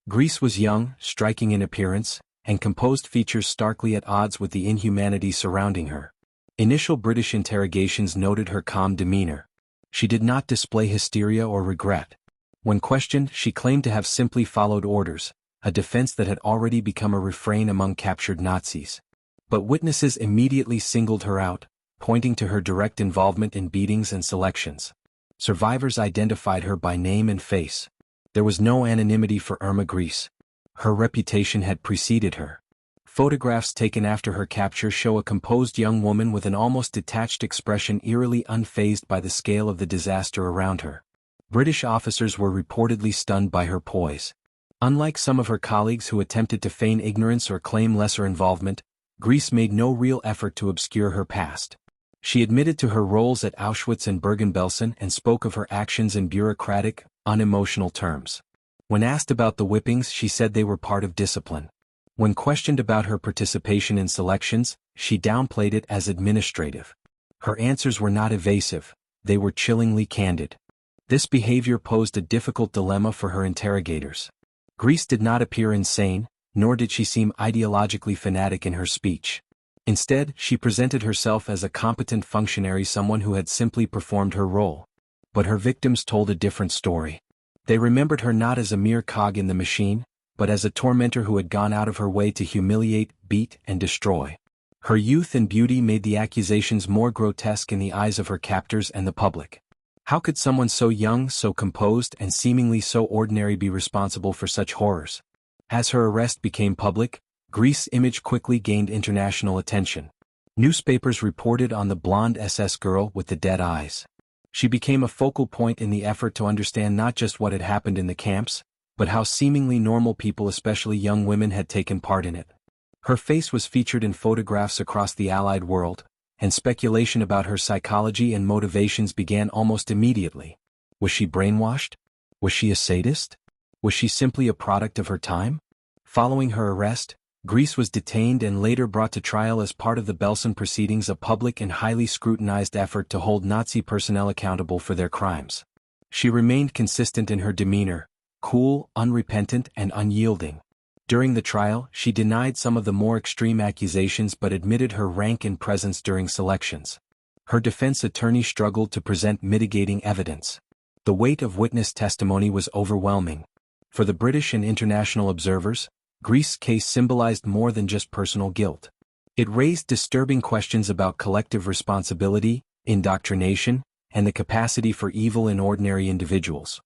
Grese was young, striking in appearance, and composed features starkly at odds with the inhumanity surrounding her. Initial British interrogations noted her calm demeanor. She did not display hysteria or regret. When questioned, she claimed to have simply followed orders, a defense that had already become a refrain among captured Nazis. But witnesses immediately singled her out, pointing to her direct involvement in beatings and selections. Survivors identified her by name and face. There was no anonymity for Irma Grese. Her reputation had preceded her. Photographs taken after her capture show a composed young woman with an almost detached expression, eerily unfazed by the scale of the disaster around her. British officers were reportedly stunned by her poise. Unlike some of her colleagues who attempted to feign ignorance or claim lesser involvement, Grese made no real effort to obscure her past. She admitted to her roles at Auschwitz and Bergen-Belsen and spoke of her actions in bureaucratic, unemotional terms. When asked about the whippings, she said they were part of discipline. When questioned about her participation in selections, she downplayed it as administrative. Her answers were not evasive, they were chillingly candid. This behavior posed a difficult dilemma for her interrogators. Grese did not appear insane, nor did she seem ideologically fanatic in her speech. Instead, she presented herself as a competent functionary, someone who had simply performed her role. But her victims told a different story. They remembered her not as a mere cog in the machine, but as a tormentor who had gone out of her way to humiliate, beat, and destroy. Her youth and beauty made the accusations more grotesque in the eyes of her captors and the public. How could someone so young, so composed, and seemingly so ordinary be responsible for such horrors? As her arrest became public, Grese's image quickly gained international attention. Newspapers reported on the blonde SS girl with the dead eyes. She became a focal point in the effort to understand not just what had happened in the camps, but how seemingly normal people, especially young women, had taken part in it. Her face was featured in photographs across the Allied world, and speculation about her psychology and motivations began almost immediately. Was she brainwashed? Was she a sadist? Was she simply a product of her time? Following her arrest, Grese was detained and later brought to trial as part of the Belsen proceedings, a public and highly scrutinized effort to hold Nazi personnel accountable for their crimes. She remained consistent in her demeanor, cool, unrepentant, and unyielding. During the trial, she denied some of the more extreme accusations but admitted her rank and presence during selections. Her defense attorney struggled to present mitigating evidence. The weight of witness testimony was overwhelming. For the British and international observers, Grese's case symbolized more than just personal guilt. It raised disturbing questions about collective responsibility, indoctrination, and the capacity for evil in ordinary individuals.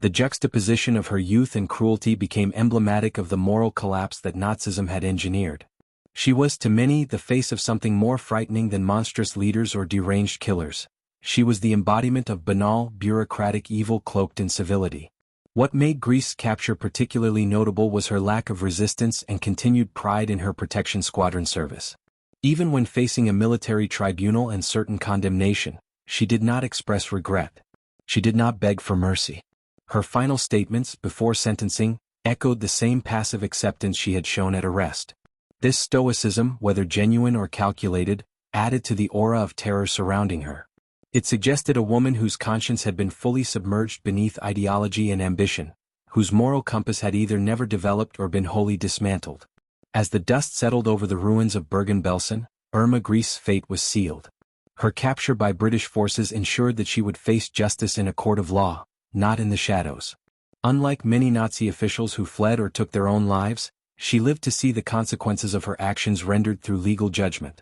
The juxtaposition of her youth and cruelty became emblematic of the moral collapse that Nazism had engineered. She was to many the face of something more frightening than monstrous leaders or deranged killers. She was the embodiment of banal, bureaucratic evil cloaked in civility. What made Grese's capture particularly notable was her lack of resistance and continued pride in her protection squadron service. Even when facing a military tribunal and certain condemnation, she did not express regret. She did not beg for mercy. Her final statements, before sentencing, echoed the same passive acceptance she had shown at arrest. This stoicism, whether genuine or calculated, added to the aura of terror surrounding her. It suggested a woman whose conscience had been fully submerged beneath ideology and ambition, whose moral compass had either never developed or been wholly dismantled. As the dust settled over the ruins of Bergen-Belsen, Irma Grese's fate was sealed. Her capture by British forces ensured that she would face justice in a court of law, not in the shadows. Unlike many Nazi officials who fled or took their own lives, she lived to see the consequences of her actions rendered through legal judgment.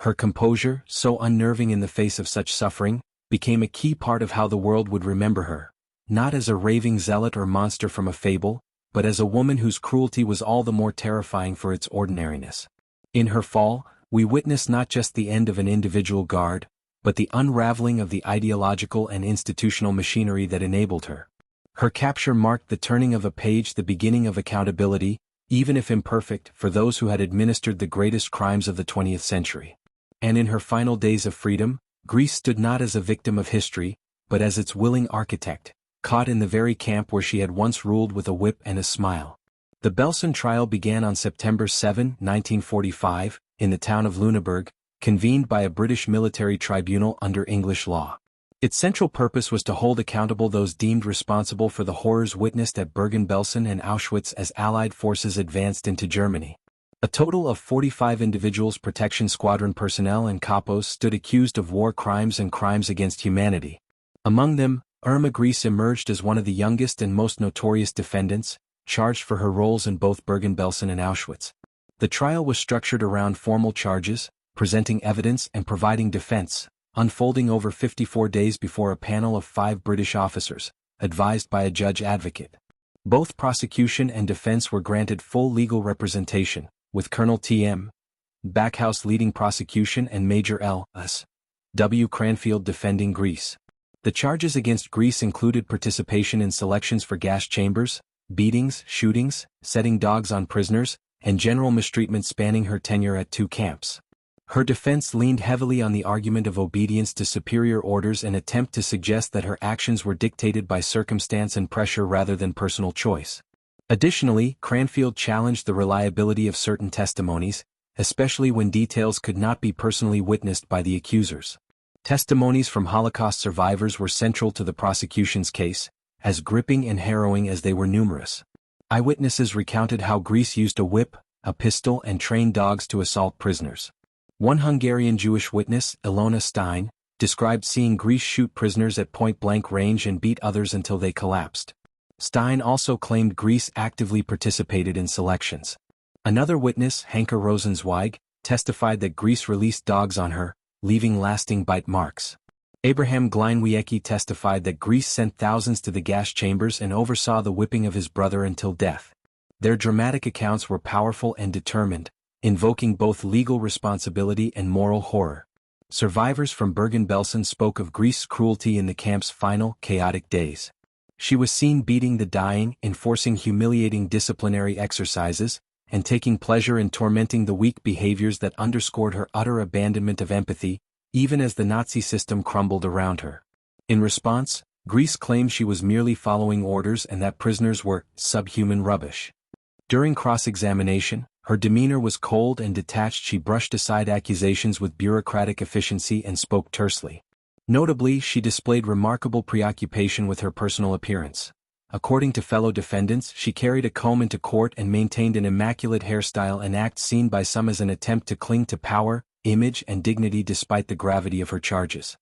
Her composure, so unnerving in the face of such suffering, became a key part of how the world would remember her, not as a raving zealot or monster from a fable, but as a woman whose cruelty was all the more terrifying for its ordinariness. In her fall, we witness not just the end of an individual guard, but the unraveling of the ideological and institutional machinery that enabled her. Her capture marked the turning of a page, the beginning of accountability, even if imperfect, for those who had administered the greatest crimes of the 20th century. And in her final days of freedom, Grese stood not as a victim of history, but as its willing architect, caught in the very camp where she had once ruled with a whip and a smile. The Belsen trial began on September 7, 1945, in the town of Lüneburg, convened by a British military tribunal under English law. Its central purpose was to hold accountable those deemed responsible for the horrors witnessed at Bergen-Belsen and Auschwitz as Allied forces advanced into Germany. A total of 45 individuals, protection squadron personnel and capos, stood accused of war crimes and crimes against humanity. Among them, Irma Grese emerged as one of the youngest and most notorious defendants, charged for her roles in both Bergen-Belsen and Auschwitz. The trial was structured around formal charges, presenting evidence and providing defense, unfolding over 54 days before a panel of 5 British officers, advised by a judge advocate. Both prosecution and defense were granted full legal representation, with Colonel T.M. Backhouse leading prosecution and Major L.S. W. Cranfield defending Grese. The charges against Grese included participation in selections for gas chambers, beatings, shootings, setting dogs on prisoners, and general mistreatment spanning her tenure at 2 camps. Her defense leaned heavily on the argument of obedience to superior orders and attempt to suggest that her actions were dictated by circumstance and pressure rather than personal choice. Additionally, Cranfield challenged the reliability of certain testimonies, especially when details could not be personally witnessed by the accusers. Testimonies from Holocaust survivors were central to the prosecution's case, as gripping and harrowing as they were numerous. Eyewitnesses recounted how Grese used a whip, a pistol, and trained dogs to assault prisoners. One Hungarian Jewish witness, Ilona Stein, described seeing Grese shoot prisoners at point-blank range and beat others until they collapsed. Stein also claimed Grese actively participated in selections. Another witness, Hanker Rosenzweig, testified that Grese released dogs on her, leaving lasting bite marks. Abraham Gleinwiecki testified that Grese sent thousands to the gas chambers and oversaw the whipping of his brother until death. Their dramatic accounts were powerful and determined, invoking both legal responsibility and moral horror. Survivors from Bergen-Belsen spoke of Grese's cruelty in the camp's final, chaotic days. She was seen beating the dying, enforcing humiliating disciplinary exercises, and taking pleasure in tormenting the weak behaviors that underscored her utter abandonment of empathy, even as the Nazi system crumbled around her. In response, Grese claimed she was merely following orders and that prisoners were subhuman rubbish. During cross-examination, her demeanor was cold and detached. She brushed aside accusations with bureaucratic efficiency and spoke tersely. Notably, she displayed remarkable preoccupation with her personal appearance. According to fellow defendants, she carried a comb into court and maintained an immaculate hairstyle, an act seen by some as an attempt to cling to power, image, and dignity despite the gravity of her charges.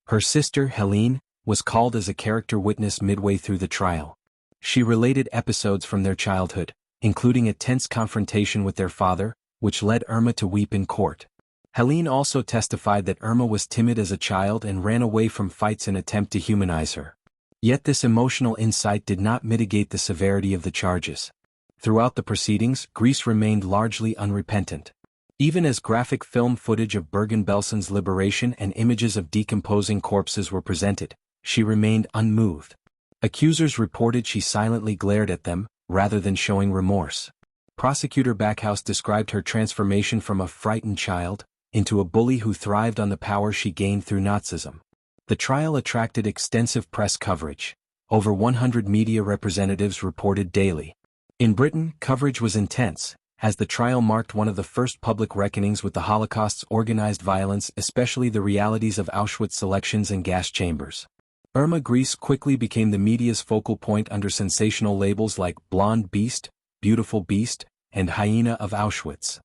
Her sister, Helene, was called as a character witness midway through the trial. She related episodes from their childhood, including a tense confrontation with their father, which led Irma to weep in court. Helene also testified that Irma was timid as a child and ran away from fights in an attempt to humanize her. Yet this emotional insight did not mitigate the severity of the charges. Throughout the proceedings, Grese remained largely unrepentant. Even as graphic film footage of Bergen-Belsen's liberation and images of decomposing corpses were presented, she remained unmoved. Accusers reported she silently glared at them, rather than showing remorse. Prosecutor Backhouse described her transformation from a frightened child into a bully who thrived on the power she gained through Nazism. The trial attracted extensive press coverage. Over 100 media representatives reported daily. In Britain, coverage was intense, as the trial marked one of the first public reckonings with the Holocaust's organized violence, especially the realities of Auschwitz selections and gas chambers. Irma Grese quickly became the media's focal point under sensational labels like Blonde Beast, Beautiful Beast, and Hyena of Auschwitz.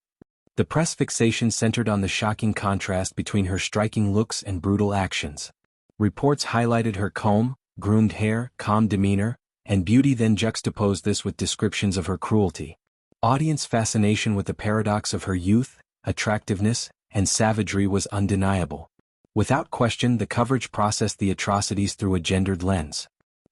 The press fixation centered on the shocking contrast between her striking looks and brutal actions. Reports highlighted her comb, groomed hair, calm demeanor, and beauty, then juxtaposed this with descriptions of her cruelty. Audience fascination with the paradox of her youth, attractiveness, and savagery was undeniable. Without question, the coverage processed the atrocities through a gendered lens.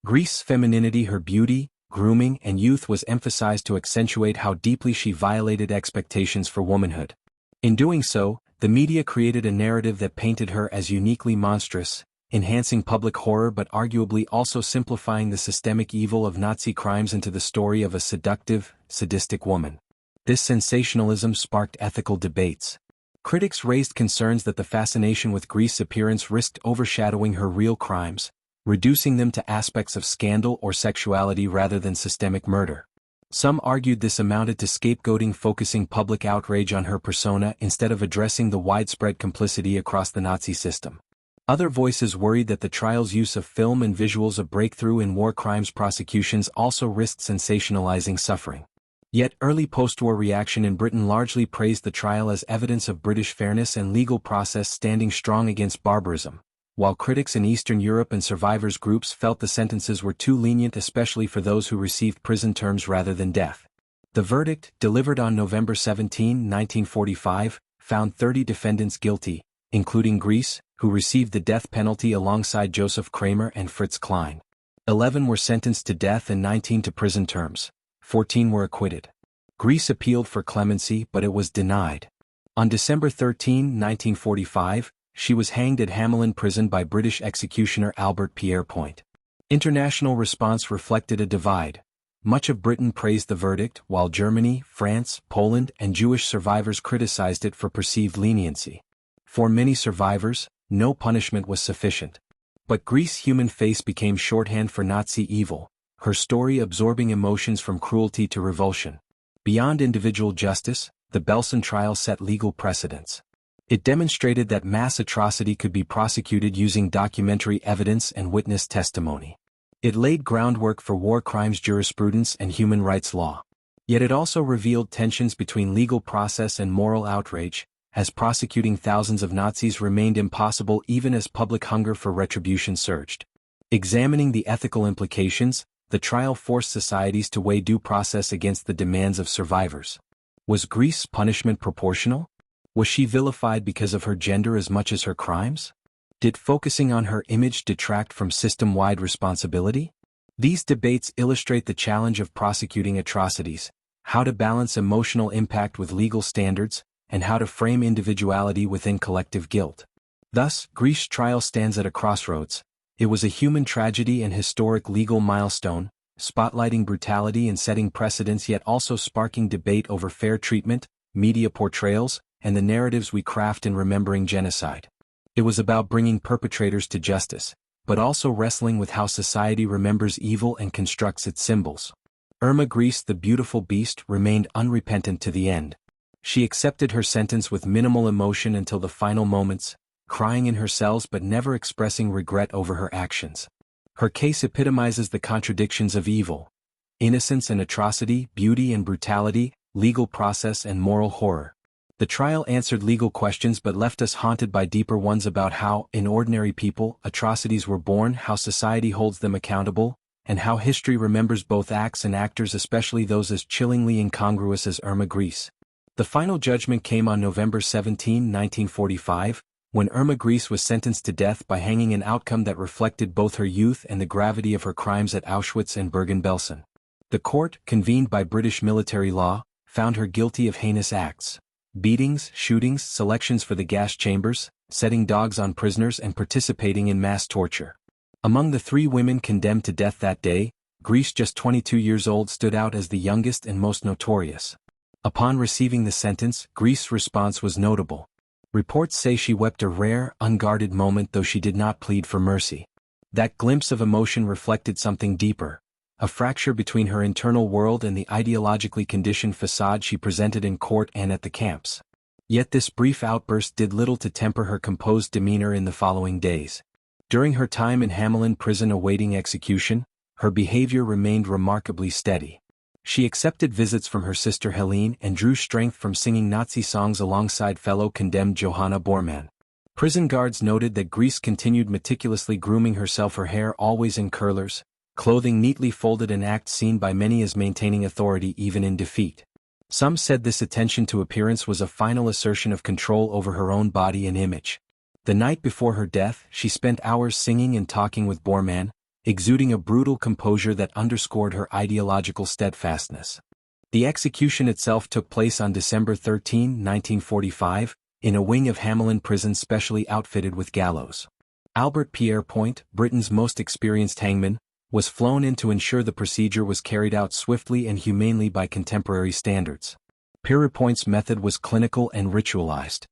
Grese's femininity, her beauty, grooming, and youth was emphasized to accentuate how deeply she violated expectations for womanhood. In doing so, the media created a narrative that painted her as uniquely monstrous, enhancing public horror but arguably also simplifying the systemic evil of Nazi crimes into the story of a seductive, sadistic woman. This sensationalism sparked ethical debates. Critics raised concerns that the fascination with Grese's appearance risked overshadowing her real crimes, reducing them to aspects of scandal or sexuality rather than systemic murder. Some argued this amounted to scapegoating, focusing public outrage on her persona instead of addressing the widespread complicity across the Nazi system. Other voices worried that the trial's use of film and visuals, a breakthrough in war crimes prosecutions, also risked sensationalizing suffering. Yet early post-war reaction in Britain largely praised the trial as evidence of British fairness and legal process standing strong against barbarism, while critics in Eastern Europe and survivors groups felt the sentences were too lenient, especially for those who received prison terms rather than death. The verdict, delivered on November 17, 1945, found 30 defendants guilty, including Grese, who received the death penalty alongside Joseph Kramer and Fritz Klein. 11 were sentenced to death and 19 to prison terms. 14 were acquitted. Greece appealed for clemency, but it was denied. On December 13, 1945, she was hanged at Hamelin prison by British executioner Albert Pierrepoint. International response reflected a divide. Much of Britain praised the verdict, while Germany, France, Poland, and Jewish survivors criticized it for perceived leniency. For many survivors, no punishment was sufficient. But Greece's human face became shorthand for Nazi evil, her story absorbing emotions from cruelty to revulsion. Beyond individual justice, the Belsen trial set legal precedents. It demonstrated that mass atrocity could be prosecuted using documentary evidence and witness testimony. It laid groundwork for war crimes jurisprudence and human rights law. Yet it also revealed tensions between legal process and moral outrage, as prosecuting thousands of Nazis remained impossible even as public hunger for retribution surged. Examining the ethical implications, the trial forced societies to weigh due process against the demands of survivors. Was Greece's punishment proportional? Was she vilified because of her gender as much as her crimes? Did focusing on her image detract from system-wide responsibility? These debates illustrate the challenge of prosecuting atrocities, how to balance emotional impact with legal standards, and how to frame individuality within collective guilt. Thus, Greece's trial stands at a crossroads. It was a human tragedy and historic legal milestone, spotlighting brutality and setting precedents yet also sparking debate over fair treatment, media portrayals, and the narratives we craft in remembering genocide. It was about bringing perpetrators to justice, but also wrestling with how society remembers evil and constructs its symbols. Irma Grese, the beautiful beast, remained unrepentant to the end. She accepted her sentence with minimal emotion until the final moments, crying in her cells but never expressing regret over her actions. Her case epitomizes the contradictions of evil: innocence and atrocity, beauty and brutality, legal process and moral horror. The trial answered legal questions but left us haunted by deeper ones about how, in ordinary people, atrocities were born, how society holds them accountable, and how history remembers both acts and actors, especially those as chillingly incongruous as Irma Grese. The final judgment came on November 17, 1945, when Irma Grese was sentenced to death by hanging, an outcome that reflected both her youth and the gravity of her crimes at Auschwitz and Bergen-Belsen. The court, convened by British military law, found her guilty of heinous acts: beatings, shootings, selections for the gas chambers, setting dogs on prisoners, and participating in mass torture. Among the 3 women condemned to death that day, Grese, just 22 years old, stood out as the youngest and most notorious. Upon receiving the sentence, Grese's response was notable. Reports say she wept, a rare, unguarded moment, though she did not plead for mercy. That glimpse of emotion reflected something deeper: a fracture between her internal world and the ideologically conditioned facade she presented in court and at the camps. Yet this brief outburst did little to temper her composed demeanor in the following days. During her time in Hamelin prison awaiting execution, her behavior remained remarkably steady. She accepted visits from her sister Helene and drew strength from singing Nazi songs alongside fellow condemned Johanna Bormann. Prison guards noted that Grese continued meticulously grooming herself, her hair always in curlers, clothing neatly folded, an act seen by many as maintaining authority even in defeat. Some said this attention to appearance was a final assertion of control over her own body and image. The night before her death, she spent hours singing and talking with Bormann, exuding a brutal composure that underscored her ideological steadfastness. The execution itself took place on December 13, 1945, in a wing of Hamelin prison specially outfitted with gallows. Albert Pierrepoint, Britain's most experienced hangman, was flown in to ensure the procedure was carried out swiftly and humanely by contemporary standards. Pierrepoint's method was clinical and ritualized.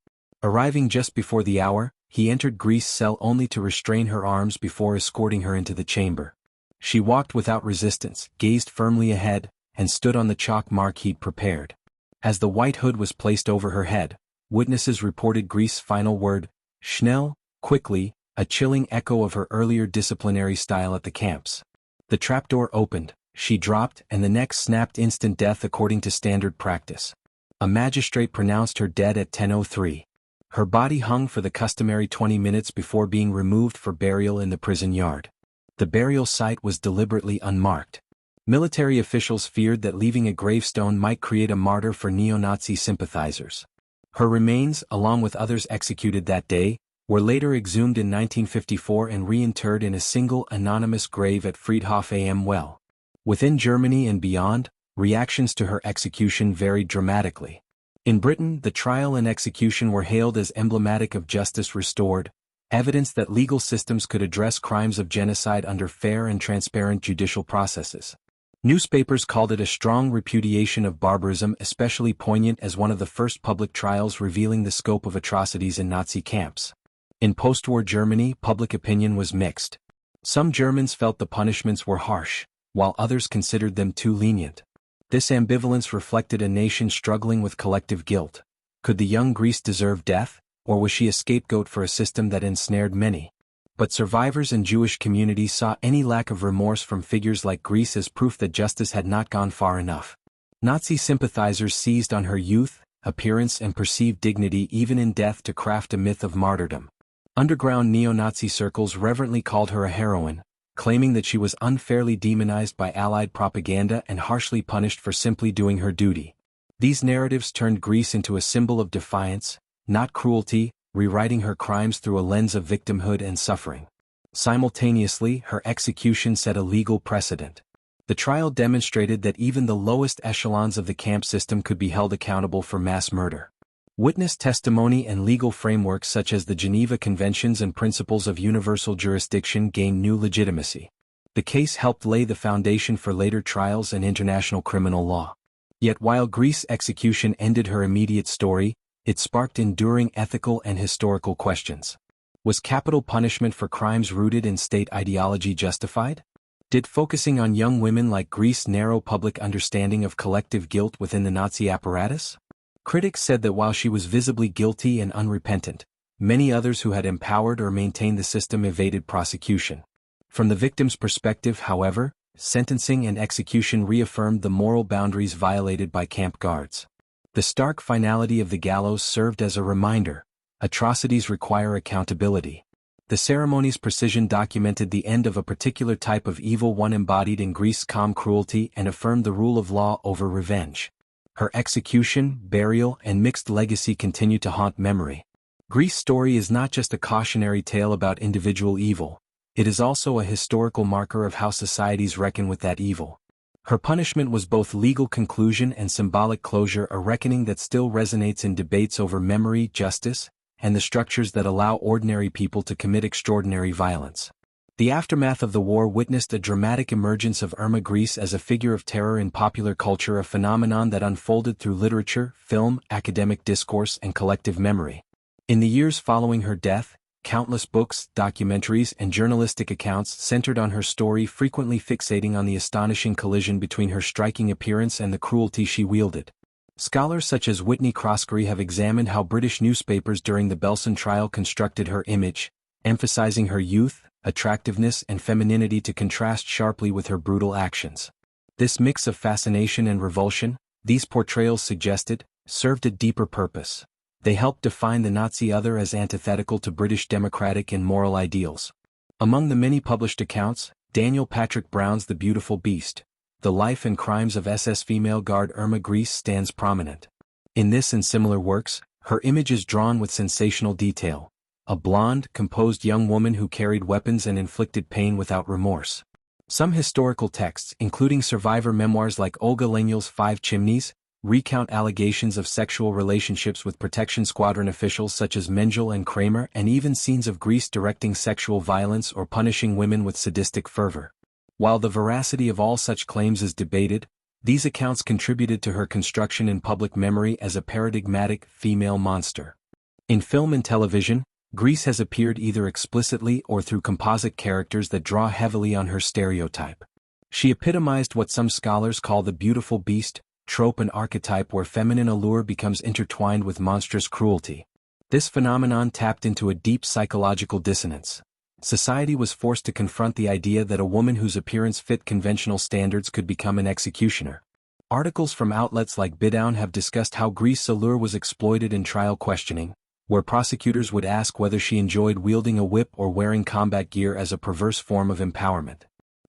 Arriving just before the hour, he entered Grese's cell only to restrain her arms before escorting her into the chamber. She walked without resistance, gazed firmly ahead, and stood on the chalk mark he'd prepared. As the white hood was placed over her head, witnesses reported Grese's final word: "Schnell," quickly, a chilling echo of her earlier disciplinary style at the camps. The trapdoor opened, she dropped, and the neck snapped, instant death according to standard practice. A magistrate pronounced her dead at 10:03. Her body hung for the customary 20 minutes before being removed for burial in the prison yard. The burial site was deliberately unmarked. Military officials feared that leaving a gravestone might create a martyr for neo-Nazi sympathizers. Her remains, along with others executed that day, were later exhumed in 1954 and reinterred in a single anonymous grave at Friedhof am Well. Within Germany and beyond, reactions to her execution varied dramatically. In Britain, the trial and execution were hailed as emblematic of justice restored, evidence that legal systems could address crimes of genocide under fair and transparent judicial processes. Newspapers called it a strong repudiation of barbarism, especially poignant as one of the first public trials revealing the scope of atrocities in Nazi camps. In post-war Germany, public opinion was mixed. Some Germans felt the punishments were harsh, while others considered them too lenient. This ambivalence reflected a nation struggling with collective guilt. Could the young Grese deserve death, or was she a scapegoat for a system that ensnared many? But survivors and Jewish communities saw any lack of remorse from figures like Grese as proof that justice had not gone far enough. Nazi sympathizers seized on her youth, appearance and perceived dignity even in death to craft a myth of martyrdom. Underground neo-Nazi circles reverently called her a heroine, claiming that she was unfairly demonized by Allied propaganda and harshly punished for simply doing her duty. These narratives turned Grese into a symbol of defiance, not cruelty, rewriting her crimes through a lens of victimhood and suffering. Simultaneously, her execution set a legal precedent. The trial demonstrated that even the lowest echelons of the camp system could be held accountable for mass murder. Witness testimony and legal frameworks such as the Geneva Conventions and principles of universal jurisdiction gained new legitimacy. The case helped lay the foundation for later trials and international criminal law. Yet while Grese's execution ended her immediate story, it sparked enduring ethical and historical questions. Was capital punishment for crimes rooted in state ideology justified? Did focusing on young women like Grese narrow public understanding of collective guilt within the Nazi apparatus? Critics said that while she was visibly guilty and unrepentant, many others who had empowered or maintained the system evaded prosecution. From the victim's perspective, however, sentencing and execution reaffirmed the moral boundaries violated by camp guards. The stark finality of the gallows served as a reminder: atrocities require accountability. The ceremony's precision documented the end of a particular type of evil, one embodied in Grese's calm cruelty, and affirmed the rule of law over revenge. Her execution, burial, and mixed legacy continue to haunt memory. Grese's story is not just a cautionary tale about individual evil, it is also a historical marker of how societies reckon with that evil. Her punishment was both legal conclusion and symbolic closure, a reckoning that still resonates in debates over memory, justice, and the structures that allow ordinary people to commit extraordinary violence. The aftermath of the war witnessed a dramatic emergence of Irma Grese as a figure of terror in popular culture, a phenomenon that unfolded through literature, film, academic discourse, and collective memory. In the years following her death, countless books, documentaries, and journalistic accounts centered on her story, frequently fixating on the astonishing collision between her striking appearance and the cruelty she wielded. Scholars such as Whitney Croskery have examined how British newspapers during the Belsen trial constructed her image, emphasizing her youth, attractiveness, and femininity to contrast sharply with her brutal actions. This mix of fascination and revulsion, these portrayals suggested, served a deeper purpose. They helped define the Nazi other as antithetical to British democratic and moral ideals. Among the many published accounts, Daniel Patrick Brown's The Beautiful Beast, The Life and Crimes of SS Female Guard Irma Grese stands prominent. In this and similar works, her image is drawn with sensational detail. A blonde, composed young woman who carried weapons and inflicted pain without remorse. Some historical texts, including survivor memoirs like Olga Lengyel's Five Chimneys, recount allegations of sexual relationships with protection squadron officials such as Mengele and Kramer, and even scenes of Grese directing sexual violence or punishing women with sadistic fervor. While the veracity of all such claims is debated, these accounts contributed to her construction in public memory as a paradigmatic female monster. In film and television, Grese has appeared either explicitly or through composite characters that draw heavily on her stereotype. She epitomized what some scholars call the beautiful beast trope, an archetype where feminine allure becomes intertwined with monstrous cruelty. This phenomenon tapped into a deep psychological dissonance. Society was forced to confront the idea that a woman whose appearance fit conventional standards could become an executioner. Articles from outlets like Bidown have discussed how Grese's allure was exploited in trial questioning, where prosecutors would ask whether she enjoyed wielding a whip or wearing combat gear as a perverse form of empowerment.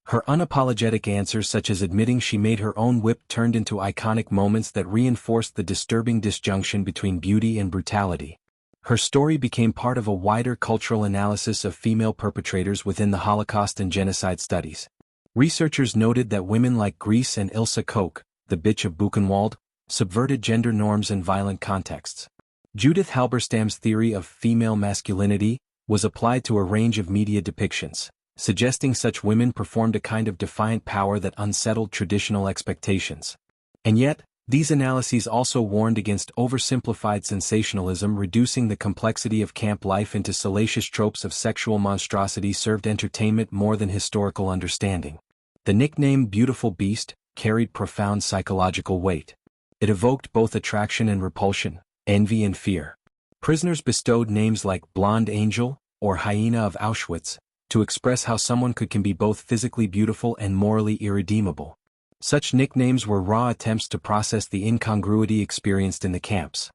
Her unapologetic answers, such as admitting she made her own whip, turned into iconic moments that reinforced the disturbing disjunction between beauty and brutality. Her story became part of a wider cultural analysis of female perpetrators within the Holocaust and genocide studies. Researchers noted that women like Grese and Ilse Koch, the Bitch of Buchenwald, subverted gender norms and violent contexts. Judith Halberstam's theory of female masculinity was applied to a range of media depictions, suggesting such women performed a kind of defiant power that unsettled traditional expectations. And yet, these analyses also warned against oversimplified sensationalism, reducing the complexity of camp life into salacious tropes of sexual monstrosity served entertainment more than historical understanding. The nickname Beautiful Beast carried profound psychological weight. It evoked both attraction and repulsion, envy and fear. Prisoners bestowed names like Blonde Angel or Hyena of Auschwitz to express how someone can be both physically beautiful and morally irredeemable. Such nicknames were raw attempts to process the incongruity experienced in the camps.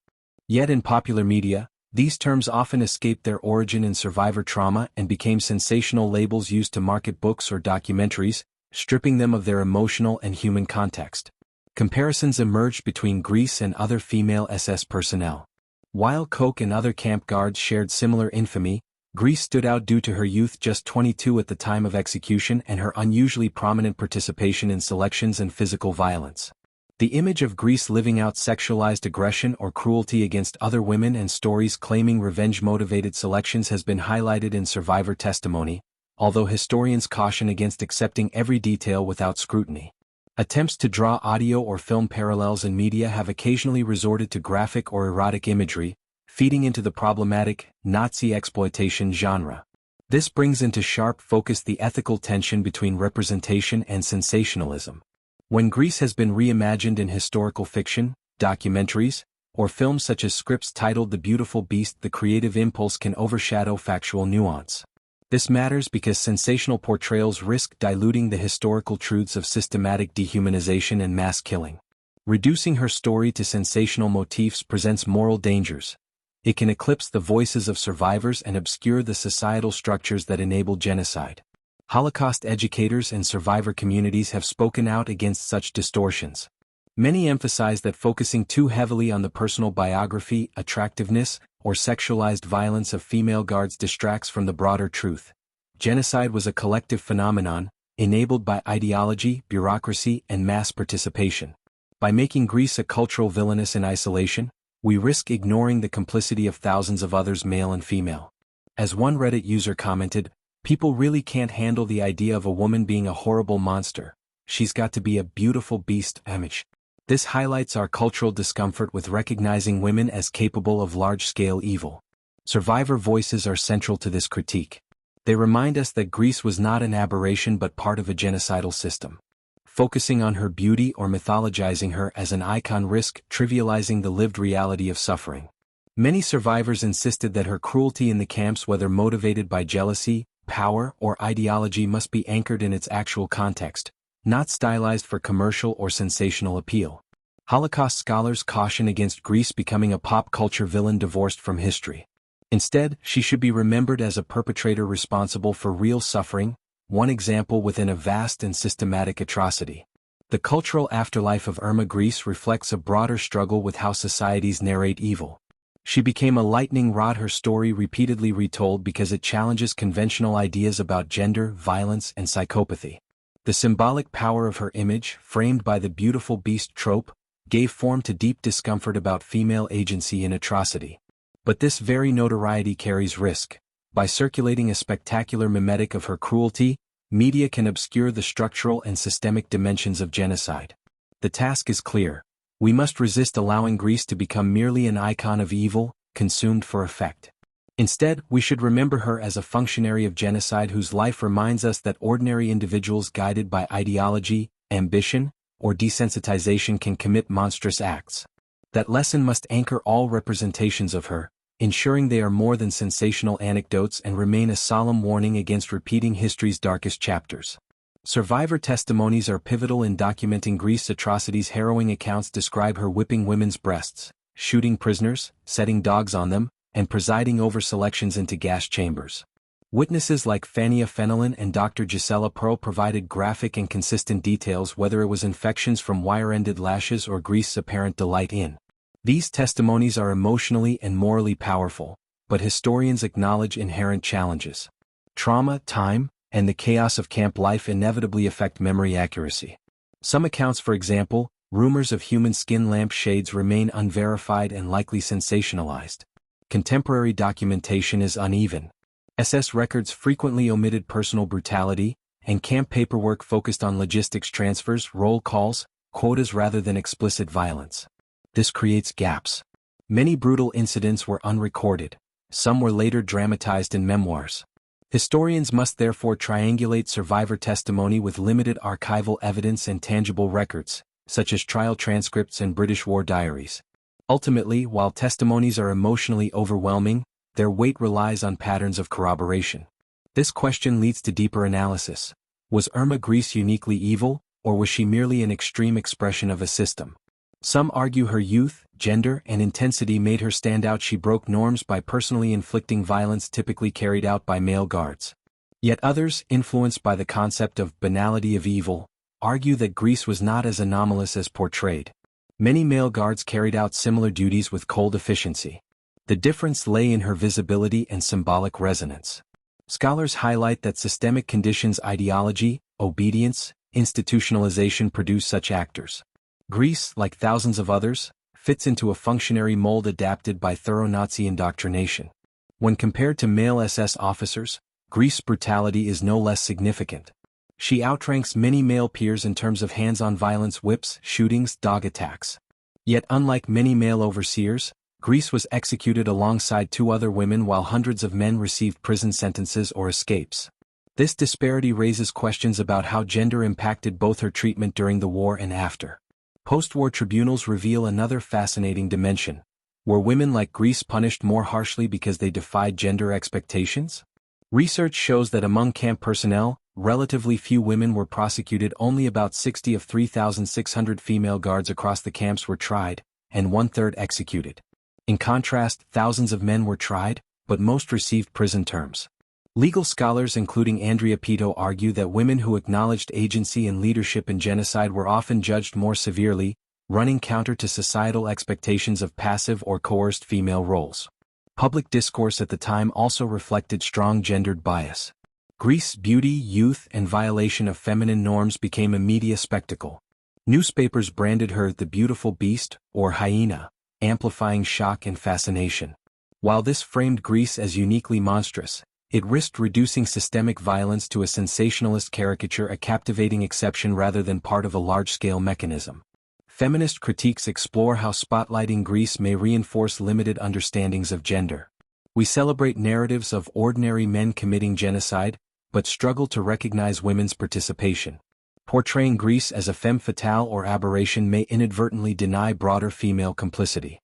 Yet in popular media, these terms often escaped their origin in survivor trauma and became sensational labels used to market books or documentaries, stripping them of their emotional and human context. Comparisons emerged between Grease and other female SS personnel. While Koch and other camp guards shared similar infamy, Grease stood out due to her youth, just 22 at the time of execution, and her unusually prominent participation in selections and physical violence. The image of Grease living out sexualized aggression or cruelty against other women and stories claiming revenge-motivated selections has been highlighted in survivor testimony, although historians caution against accepting every detail without scrutiny. Attempts to draw audio or film parallels in media have occasionally resorted to graphic or erotic imagery, feeding into the problematic Nazi exploitation genre. This brings into sharp focus the ethical tension between representation and sensationalism. When Grease has been reimagined in historical fiction, documentaries, or films such as scripts titled The Beautiful Beast, the creative impulse can overshadow factual nuance. This matters because sensational portrayals risk diluting the historical truths of systematic dehumanization and mass killing. Reducing her story to sensational motifs presents moral dangers. It can eclipse the voices of survivors and obscure the societal structures that enable genocide. Holocaust educators and survivor communities have spoken out against such distortions. Many emphasize that focusing too heavily on the personal biography, attractiveness, or sexualized violence of female guards distracts from the broader truth. Genocide was a collective phenomenon, enabled by ideology, bureaucracy, and mass participation. By making Grease a cultural villainess in isolation, we risk ignoring the complicity of thousands of others, male and female. As one Reddit user commented, "People really can't handle the idea of a woman being a horrible monster. She's got to be a beautiful beast image." This highlights our cultural discomfort with recognizing women as capable of large-scale evil. Survivor voices are central to this critique. They remind us that Grease was not an aberration but part of a genocidal system. Focusing on her beauty or mythologizing her as an icon risk trivializing the lived reality of suffering. Many survivors insisted that her cruelty in the camps, whether motivated by jealousy, power, or ideology, must be anchored in its actual context, not stylized for commercial or sensational appeal. Holocaust scholars caution against Grease becoming a pop culture villain divorced from history. Instead, she should be remembered as a perpetrator responsible for real suffering, one example within a vast and systematic atrocity. The cultural afterlife of Irma Grese reflects a broader struggle with how societies narrate evil. She became a lightning rod, her story repeatedly retold because it challenges conventional ideas about gender, violence, and psychopathy. The symbolic power of her image, framed by the beautiful beast trope, gave form to deep discomfort about female agency in atrocity. But this very notoriety carries risk. By circulating a spectacular mimetic of her cruelty, media can obscure the structural and systemic dimensions of genocide. The task is clear. We must resist allowing Grease to become merely an icon of evil, consumed for effect. Instead, we should remember her as a functionary of genocide whose life reminds us that ordinary individuals guided by ideology, ambition, or desensitization can commit monstrous acts. That lesson must anchor all representations of her, ensuring they are more than sensational anecdotes and remain a solemn warning against repeating history's darkest chapters. Survivor testimonies are pivotal in documenting Greece's atrocities. Harrowing accounts describe her whipping women's breasts, shooting prisoners, setting dogs on them, and presiding over selections into gas chambers. Witnesses like Fania Fenelon and Dr. Gisela Pearl provided graphic and consistent details, whether it was infections from wire-ended lashes or Greece's apparent delight in. These testimonies are emotionally and morally powerful, but historians acknowledge inherent challenges. Trauma, time, and the chaos of camp life inevitably affect memory accuracy. Some accounts, for example, Rumors of human skin lampshades remain unverified and likely sensationalized. Contemporary documentation is uneven. SS records frequently omitted personal brutality, and camp paperwork focused on logistics transfers, roll calls, quotas rather than explicit violence. This creates gaps. Many brutal incidents were unrecorded. Some were later dramatized in memoirs. Historians must therefore triangulate survivor testimony with limited archival evidence and tangible records, such as trial transcripts and British war diaries. Ultimately, while testimonies are emotionally overwhelming, their weight relies on patterns of corroboration. This question leads to deeper analysis. Was Irma Grese uniquely evil, or was she merely an extreme expression of a system? Some argue her youth, gender, and intensity made her stand out. She broke norms by personally inflicting violence typically carried out by male guards. Yet others, influenced by the concept of banality of evil, argue that Grese was not as anomalous as portrayed. Many male guards carried out similar duties with cold efficiency. The difference lay in her visibility and symbolic resonance. Scholars highlight that systemic conditions, ideology, obedience, institutionalization produce such actors. Grese, like thousands of others, fits into a functionary mold adapted by thorough Nazi indoctrination. When compared to male SS officers, Grese's brutality is no less significant. She outranks many male peers in terms of hands-on violence, whips, shootings, dog attacks. Yet unlike many male overseers, Grese was executed alongside 2 other women while hundreds of men received prison sentences or escapes. This disparity raises questions about how gender impacted both her treatment during the war and after. Post-war tribunals reveal another fascinating dimension. Were women like Grese punished more harshly because they defied gender expectations? Research shows that among camp personnel, relatively few women were prosecuted. Only about 60 of 3,600 female guards across the camps were tried, and 1/3 executed. In contrast, thousands of men were tried, but most received prison terms. Legal scholars including Andrea Pito argue that women who acknowledged agency and leadership in genocide were often judged more severely, running counter to societal expectations of passive or coerced female roles. Public discourse at the time also reflected strong gendered bias. Grese's beauty, youth, and violation of feminine norms became a media spectacle. Newspapers branded her the beautiful beast, or hyena, amplifying shock and fascination. While this framed Grese as uniquely monstrous, it risked reducing systemic violence to a sensationalist caricature, a captivating exception rather than part of a large-scale mechanism. Feminist critiques explore how spotlighting Grese may reinforce limited understandings of gender. We celebrate narratives of ordinary men committing genocide, but struggle to recognize women's participation. Portraying Grese as a femme fatale or aberration may inadvertently deny broader female complicity.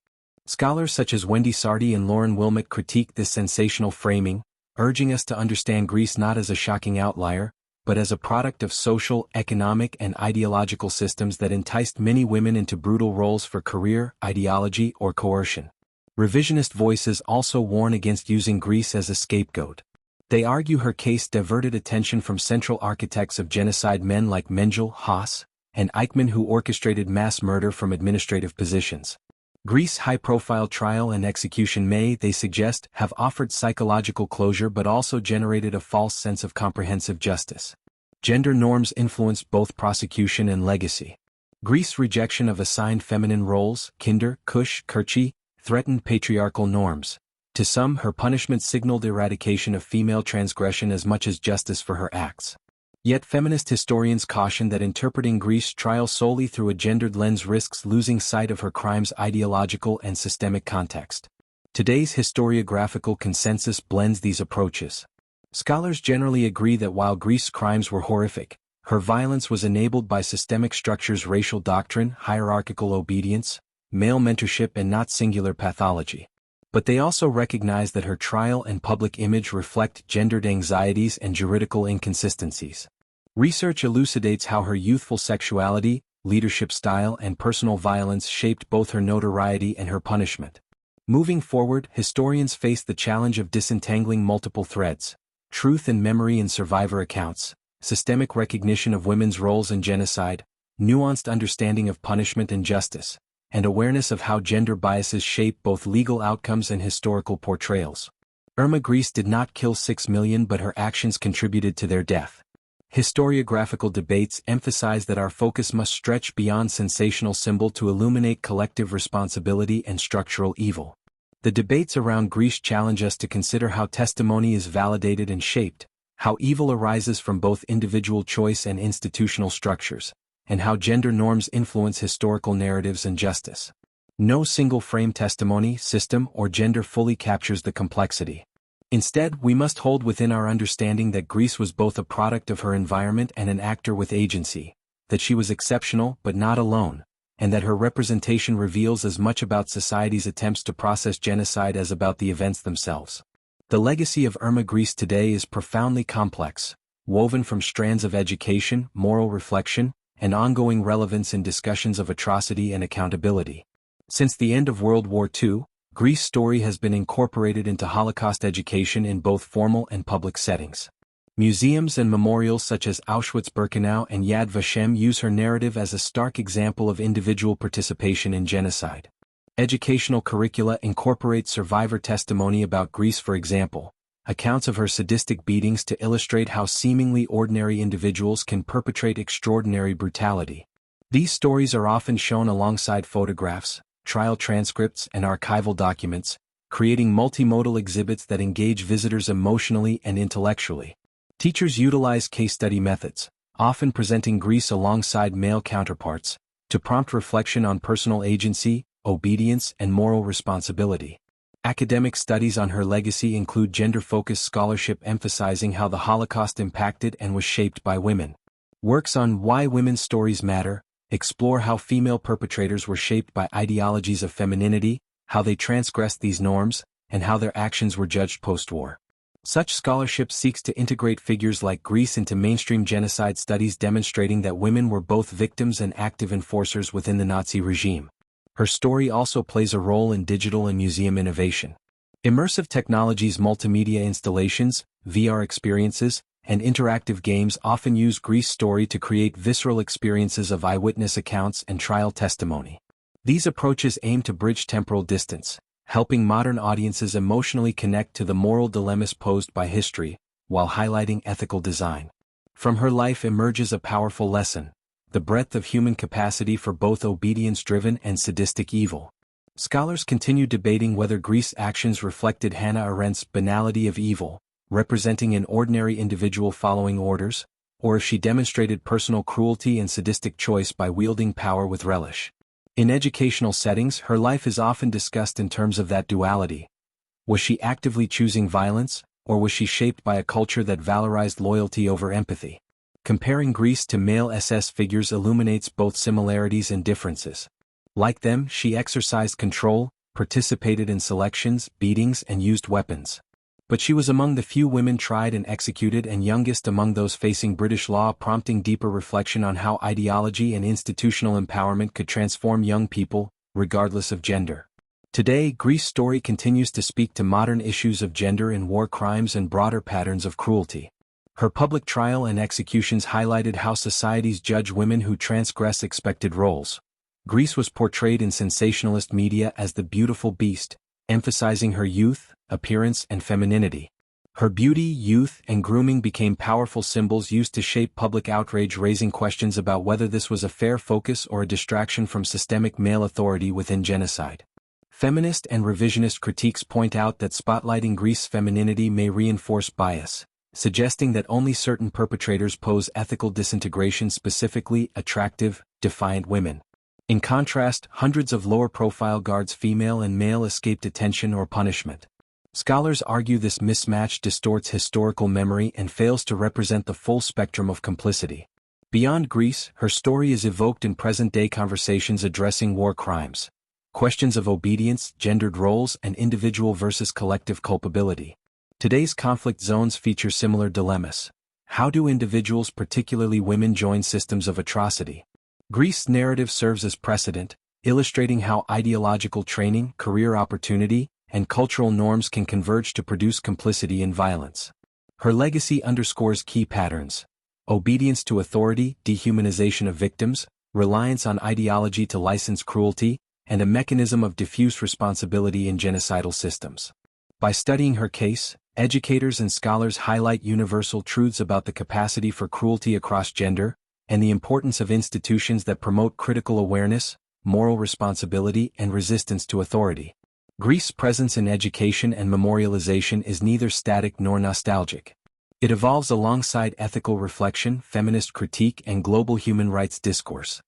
Scholars such as Wendy Sardi and Lauren Wilmot critique this sensational framing, urging us to understand Grese not as a shocking outlier, but as a product of social, economic, and ideological systems that enticed many women into brutal roles for career, ideology, or coercion. Revisionist voices also warn against using Grese as a scapegoat. They argue her case diverted attention from central architects of genocide, men like Mengele, Haas, and Eichmann, who orchestrated mass murder from administrative positions. Grese's high-profile trial and execution may, they suggest, have offered psychological closure but also generated a false sense of comprehensive justice. Gender norms influenced both prosecution and legacy. Grese's rejection of assigned feminine roles, Kinder, Kusch, Kirche, threatened patriarchal norms. To some, her punishment signaled eradication of female transgression as much as justice for her acts. Yet feminist historians caution that interpreting Grese's trial solely through a gendered lens risks losing sight of her crime's ideological and systemic context. Today's historiographical consensus blends these approaches. Scholars generally agree that while Grese's crimes were horrific, her violence was enabled by systemic structures, racial doctrine, hierarchical obedience, male mentorship, and not singular pathology. But they also recognize that her trial and public image reflect gendered anxieties and juridical inconsistencies. Research elucidates how her youthful sexuality, leadership style, and personal violence shaped both her notoriety and her punishment. Moving forward, historians face the challenge of disentangling multiple threads: truth and memory in survivor accounts, systemic recognition of women's roles in genocide, nuanced understanding of punishment and justice, and awareness of how gender biases shape both legal outcomes and historical portrayals. Irma Grese did not kill 6 million, but her actions contributed to their death. Historiographical debates emphasize that our focus must stretch beyond sensational symbol to illuminate collective responsibility and structural evil. The debates around Greece challenge us to consider how testimony is validated and shaped, how evil arises from both individual choice and institutional structures, and how gender norms influence historical narratives and justice. No single frame testimony, system, or gender fully captures the complexity. Instead, we must hold within our understanding that Greece was both a product of her environment and an actor with agency, that she was exceptional but not alone, and that her representation reveals as much about society's attempts to process genocide as about the events themselves. The legacy of Irma Grese today is profoundly complex, woven from strands of education, moral reflection, and ongoing relevance in discussions of atrocity and accountability. Since the end of World War II, Greece's story has been incorporated into Holocaust education in both formal and public settings. Museums and memorials such as Auschwitz-Birkenau and Yad Vashem use her narrative as a stark example of individual participation in genocide. Educational curricula incorporate survivor testimony about Greece, for example, accounts of her sadistic beatings to illustrate how seemingly ordinary individuals can perpetrate extraordinary brutality. These stories are often shown alongside photographs, trial transcripts, and archival documents, creating multimodal exhibits that engage visitors emotionally and intellectually. Teachers utilize case study methods, often presenting Greece alongside male counterparts, to prompt reflection on personal agency, obedience, and moral responsibility. Academic studies on her legacy include gender-focused scholarship emphasizing how the Holocaust impacted and was shaped by women. Works on why women's stories matter explore how female perpetrators were shaped by ideologies of femininity, how they transgressed these norms, and how their actions were judged post-war. Such scholarship seeks to integrate figures like Greece into mainstream genocide studies, demonstrating that women were both victims and active enforcers within the Nazi regime. Her story also plays a role in digital and museum innovation. Immersive technologies, multimedia installations, VR experiences, and interactive games often use Greece's story to create visceral experiences of eyewitness accounts and trial testimony. These approaches aim to bridge temporal distance, helping modern audiences emotionally connect to the moral dilemmas posed by history, while highlighting ethical design. From her life emerges a powerful lesson: the breadth of human capacity for both obedience-driven and sadistic evil. Scholars continue debating whether Greece's actions reflected Hannah Arendt's banality of evil, representing an ordinary individual following orders, or if she demonstrated personal cruelty and sadistic choice by wielding power with relish. In educational settings, her life is often discussed in terms of that duality. Was she actively choosing violence, or was she shaped by a culture that valorized loyalty over empathy? Comparing Greece to male SS figures illuminates both similarities and differences. Like them, she exercised control, participated in selections, beatings, and used weapons. But she was among the few women tried and executed, and youngest among those facing British law, prompting deeper reflection on how ideology and institutional empowerment could transform young people, regardless of gender. Today, Greece's story continues to speak to modern issues of gender in war crimes and broader patterns of cruelty. Her public trial and executions highlighted how societies judge women who transgress expected roles. Greece was portrayed in sensationalist media as the beautiful beast, emphasizing her youth, appearance, and femininity. Her beauty, youth, and grooming became powerful symbols used to shape public outrage, raising questions about whether this was a fair focus or a distraction from systemic male authority within genocide. Feminist and revisionist critiques point out that spotlighting Greece's femininity may reinforce bias, suggesting that only certain perpetrators pose ethical disintegration, specifically attractive, defiant women. In contrast, hundreds of lower-profile guards, female and male, escaped detention or punishment. Scholars argue this mismatch distorts historical memory and fails to represent the full spectrum of complicity. Beyond Greece, her story is evoked in present-day conversations addressing war crimes, questions of obedience, gendered roles, and individual versus collective culpability. Today's conflict zones feature similar dilemmas. How do individuals, particularly women, join systems of atrocity? Greece's narrative serves as precedent, illustrating how ideological training, career opportunity, and cultural norms can converge to produce complicity in violence. Her legacy underscores key patterns: obedience to authority, dehumanization of victims, reliance on ideology to license cruelty, and a mechanism of diffuse responsibility in genocidal systems. By studying her case, Educators and scholars highlight universal truths about the capacity for cruelty across gender, and the importance of institutions that promote critical awareness, moral responsibility, and resistance to authority. Greece's presence in education and memorialization is neither static nor nostalgic. It evolves alongside ethical reflection, feminist critique, and global human rights discourse.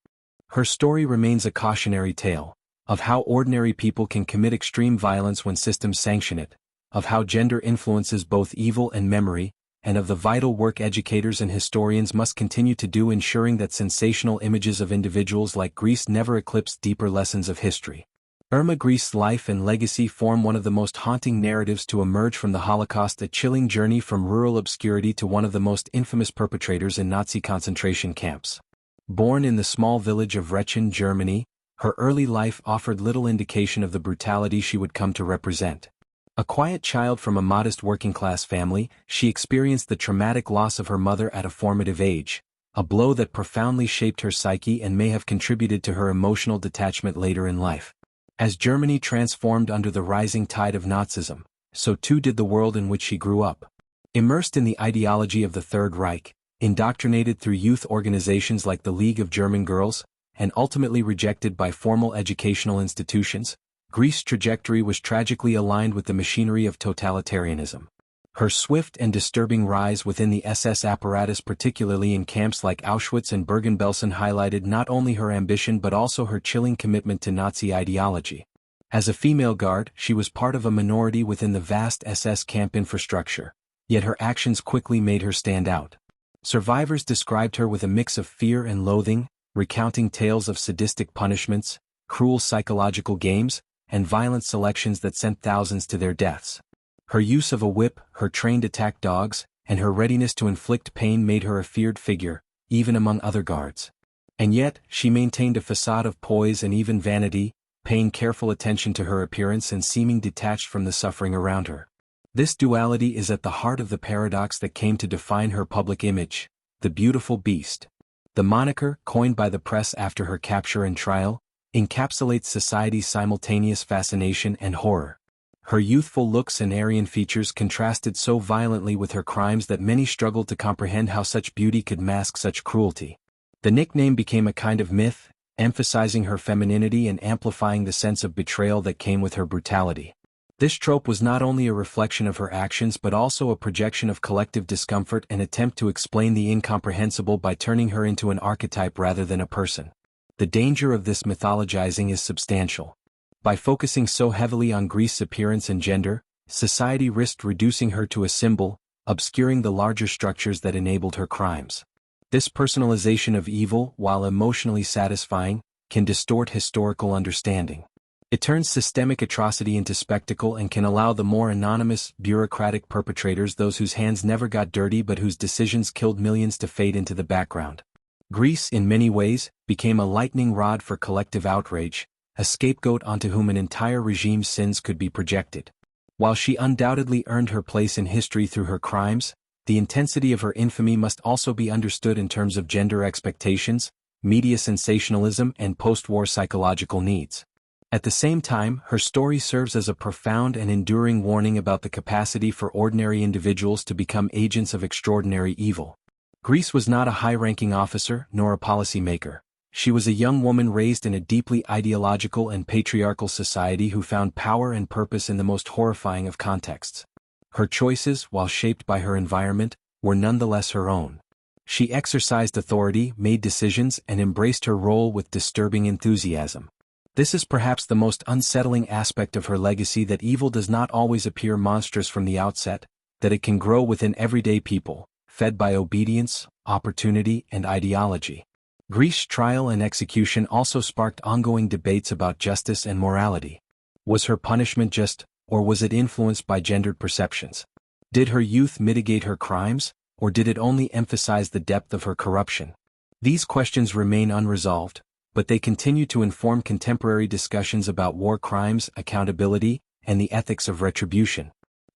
Her story remains a cautionary tale of how ordinary people can commit extreme violence when systems sanction it, of how gender influences both evil and memory, and of the vital work educators and historians must continue to do ensuring that sensational images of individuals like Grese never eclipse deeper lessons of history. Irma Grese's life and legacy form one of the most haunting narratives to emerge from the Holocaust, a chilling journey from rural obscurity to one of the most infamous perpetrators in Nazi concentration camps. Born in the small village of Rechen, Germany, her early life offered little indication of the brutality she would come to represent. A quiet child from a modest working-class family, she experienced the traumatic loss of her mother at a formative age, a blow that profoundly shaped her psyche and may have contributed to her emotional detachment later in life. As Germany transformed under the rising tide of Nazism, so too did the world in which she grew up. Immersed in the ideology of the Third Reich, indoctrinated through youth organizations like the League of German Girls, and ultimately rejected by formal educational institutions, Greece's trajectory was tragically aligned with the machinery of totalitarianism. Her swift and disturbing rise within the SS apparatus, particularly in camps like Auschwitz and Bergen-Belsen, highlighted not only her ambition but also her chilling commitment to Nazi ideology. As a female guard, she was part of a minority within the vast SS camp infrastructure, yet her actions quickly made her stand out. Survivors described her with a mix of fear and loathing, recounting tales of sadistic punishments, cruel psychological games, and violent selections that sent thousands to their deaths. Her use of a whip, her trained attack dogs, and her readiness to inflict pain made her a feared figure, even among other guards. And yet, she maintained a facade of poise and even vanity, paying careful attention to her appearance and seeming detached from the suffering around her. This duality is at the heart of the paradox that came to define her public image, the beautiful beast. The moniker, coined by the press after her capture and trial, encapsulates society's simultaneous fascination and horror. Her youthful looks and Aryan features contrasted so violently with her crimes that many struggled to comprehend how such beauty could mask such cruelty. The nickname became a kind of myth, emphasizing her femininity and amplifying the sense of betrayal that came with her brutality. This trope was not only a reflection of her actions but also a projection of collective discomfort, an attempt to explain the incomprehensible by turning her into an archetype rather than a person. The danger of this mythologizing is substantial. By focusing so heavily on Greece's appearance and gender, society risked reducing her to a symbol, obscuring the larger structures that enabled her crimes. This personalization of evil, while emotionally satisfying, can distort historical understanding. It turns systemic atrocity into spectacle and can allow the more anonymous, bureaucratic perpetrators, those whose hands never got dirty but whose decisions killed millions, to fade into the background. Greece, in many ways, became a lightning rod for collective outrage, a scapegoat onto whom an entire regime's sins could be projected. While she undoubtedly earned her place in history through her crimes, the intensity of her infamy must also be understood in terms of gender expectations, media sensationalism, and post-war psychological needs. At the same time, her story serves as a profound and enduring warning about the capacity for ordinary individuals to become agents of extraordinary evil. Grese was not a high-ranking officer nor a policymaker. She was a young woman raised in a deeply ideological and patriarchal society who found power and purpose in the most horrifying of contexts. Her choices, while shaped by her environment, were nonetheless her own. She exercised authority, made decisions, and embraced her role with disturbing enthusiasm. This is perhaps the most unsettling aspect of her legacy, that evil does not always appear monstrous from the outset, that it can grow within everyday people, fed by obedience, opportunity, and ideology. Greece's trial and execution also sparked ongoing debates about justice and morality. Was her punishment just, or was it influenced by gendered perceptions? Did her youth mitigate her crimes, or did it only emphasize the depth of her corruption? These questions remain unresolved, but they continue to inform contemporary discussions about war crimes, accountability, and the ethics of retribution.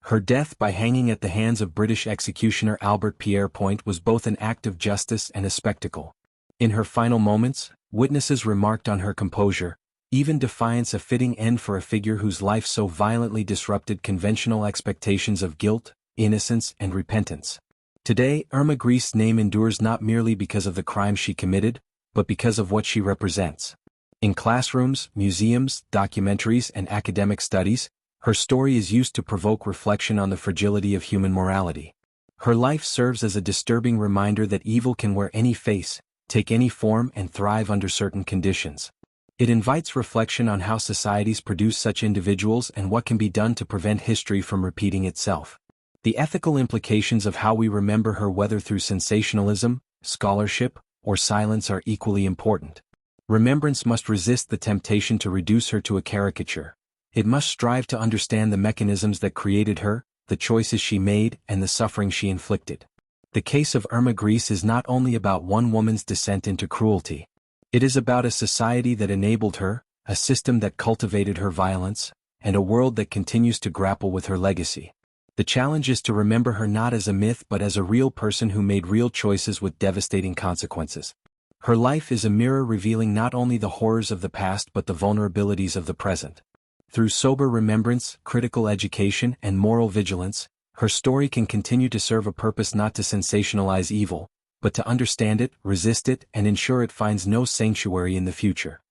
Her death by hanging at the hands of British executioner Albert Pierrepoint was both an act of justice and a spectacle. In her final moments, witnesses remarked on her composure, even defiance, a fitting end for a figure whose life so violently disrupted conventional expectations of guilt, innocence, and repentance. Today, Irma Grese's name endures not merely because of the crimes she committed, but because of what she represents. In classrooms, museums, documentaries, and academic studies, her story is used to provoke reflection on the fragility of human morality. Her life serves as a disturbing reminder that evil can wear any face, take any form, and thrive under certain conditions. It invites reflection on how societies produce such individuals and what can be done to prevent history from repeating itself. The ethical implications of how we remember her, whether through sensationalism, scholarship, or silence, are equally important. Remembrance must resist the temptation to reduce her to a caricature. It must strive to understand the mechanisms that created her, the choices she made, and the suffering she inflicted. The case of Irma Grese is not only about one woman's descent into cruelty. It is about a society that enabled her, a system that cultivated her violence, and a world that continues to grapple with her legacy. The challenge is to remember her not as a myth but as a real person who made real choices with devastating consequences. Her life is a mirror revealing not only the horrors of the past but the vulnerabilities of the present. Through sober remembrance, critical education, and moral vigilance, her story can continue to serve a purpose, not to sensationalize evil, but to understand it, resist it, and ensure it finds no sanctuary in the future.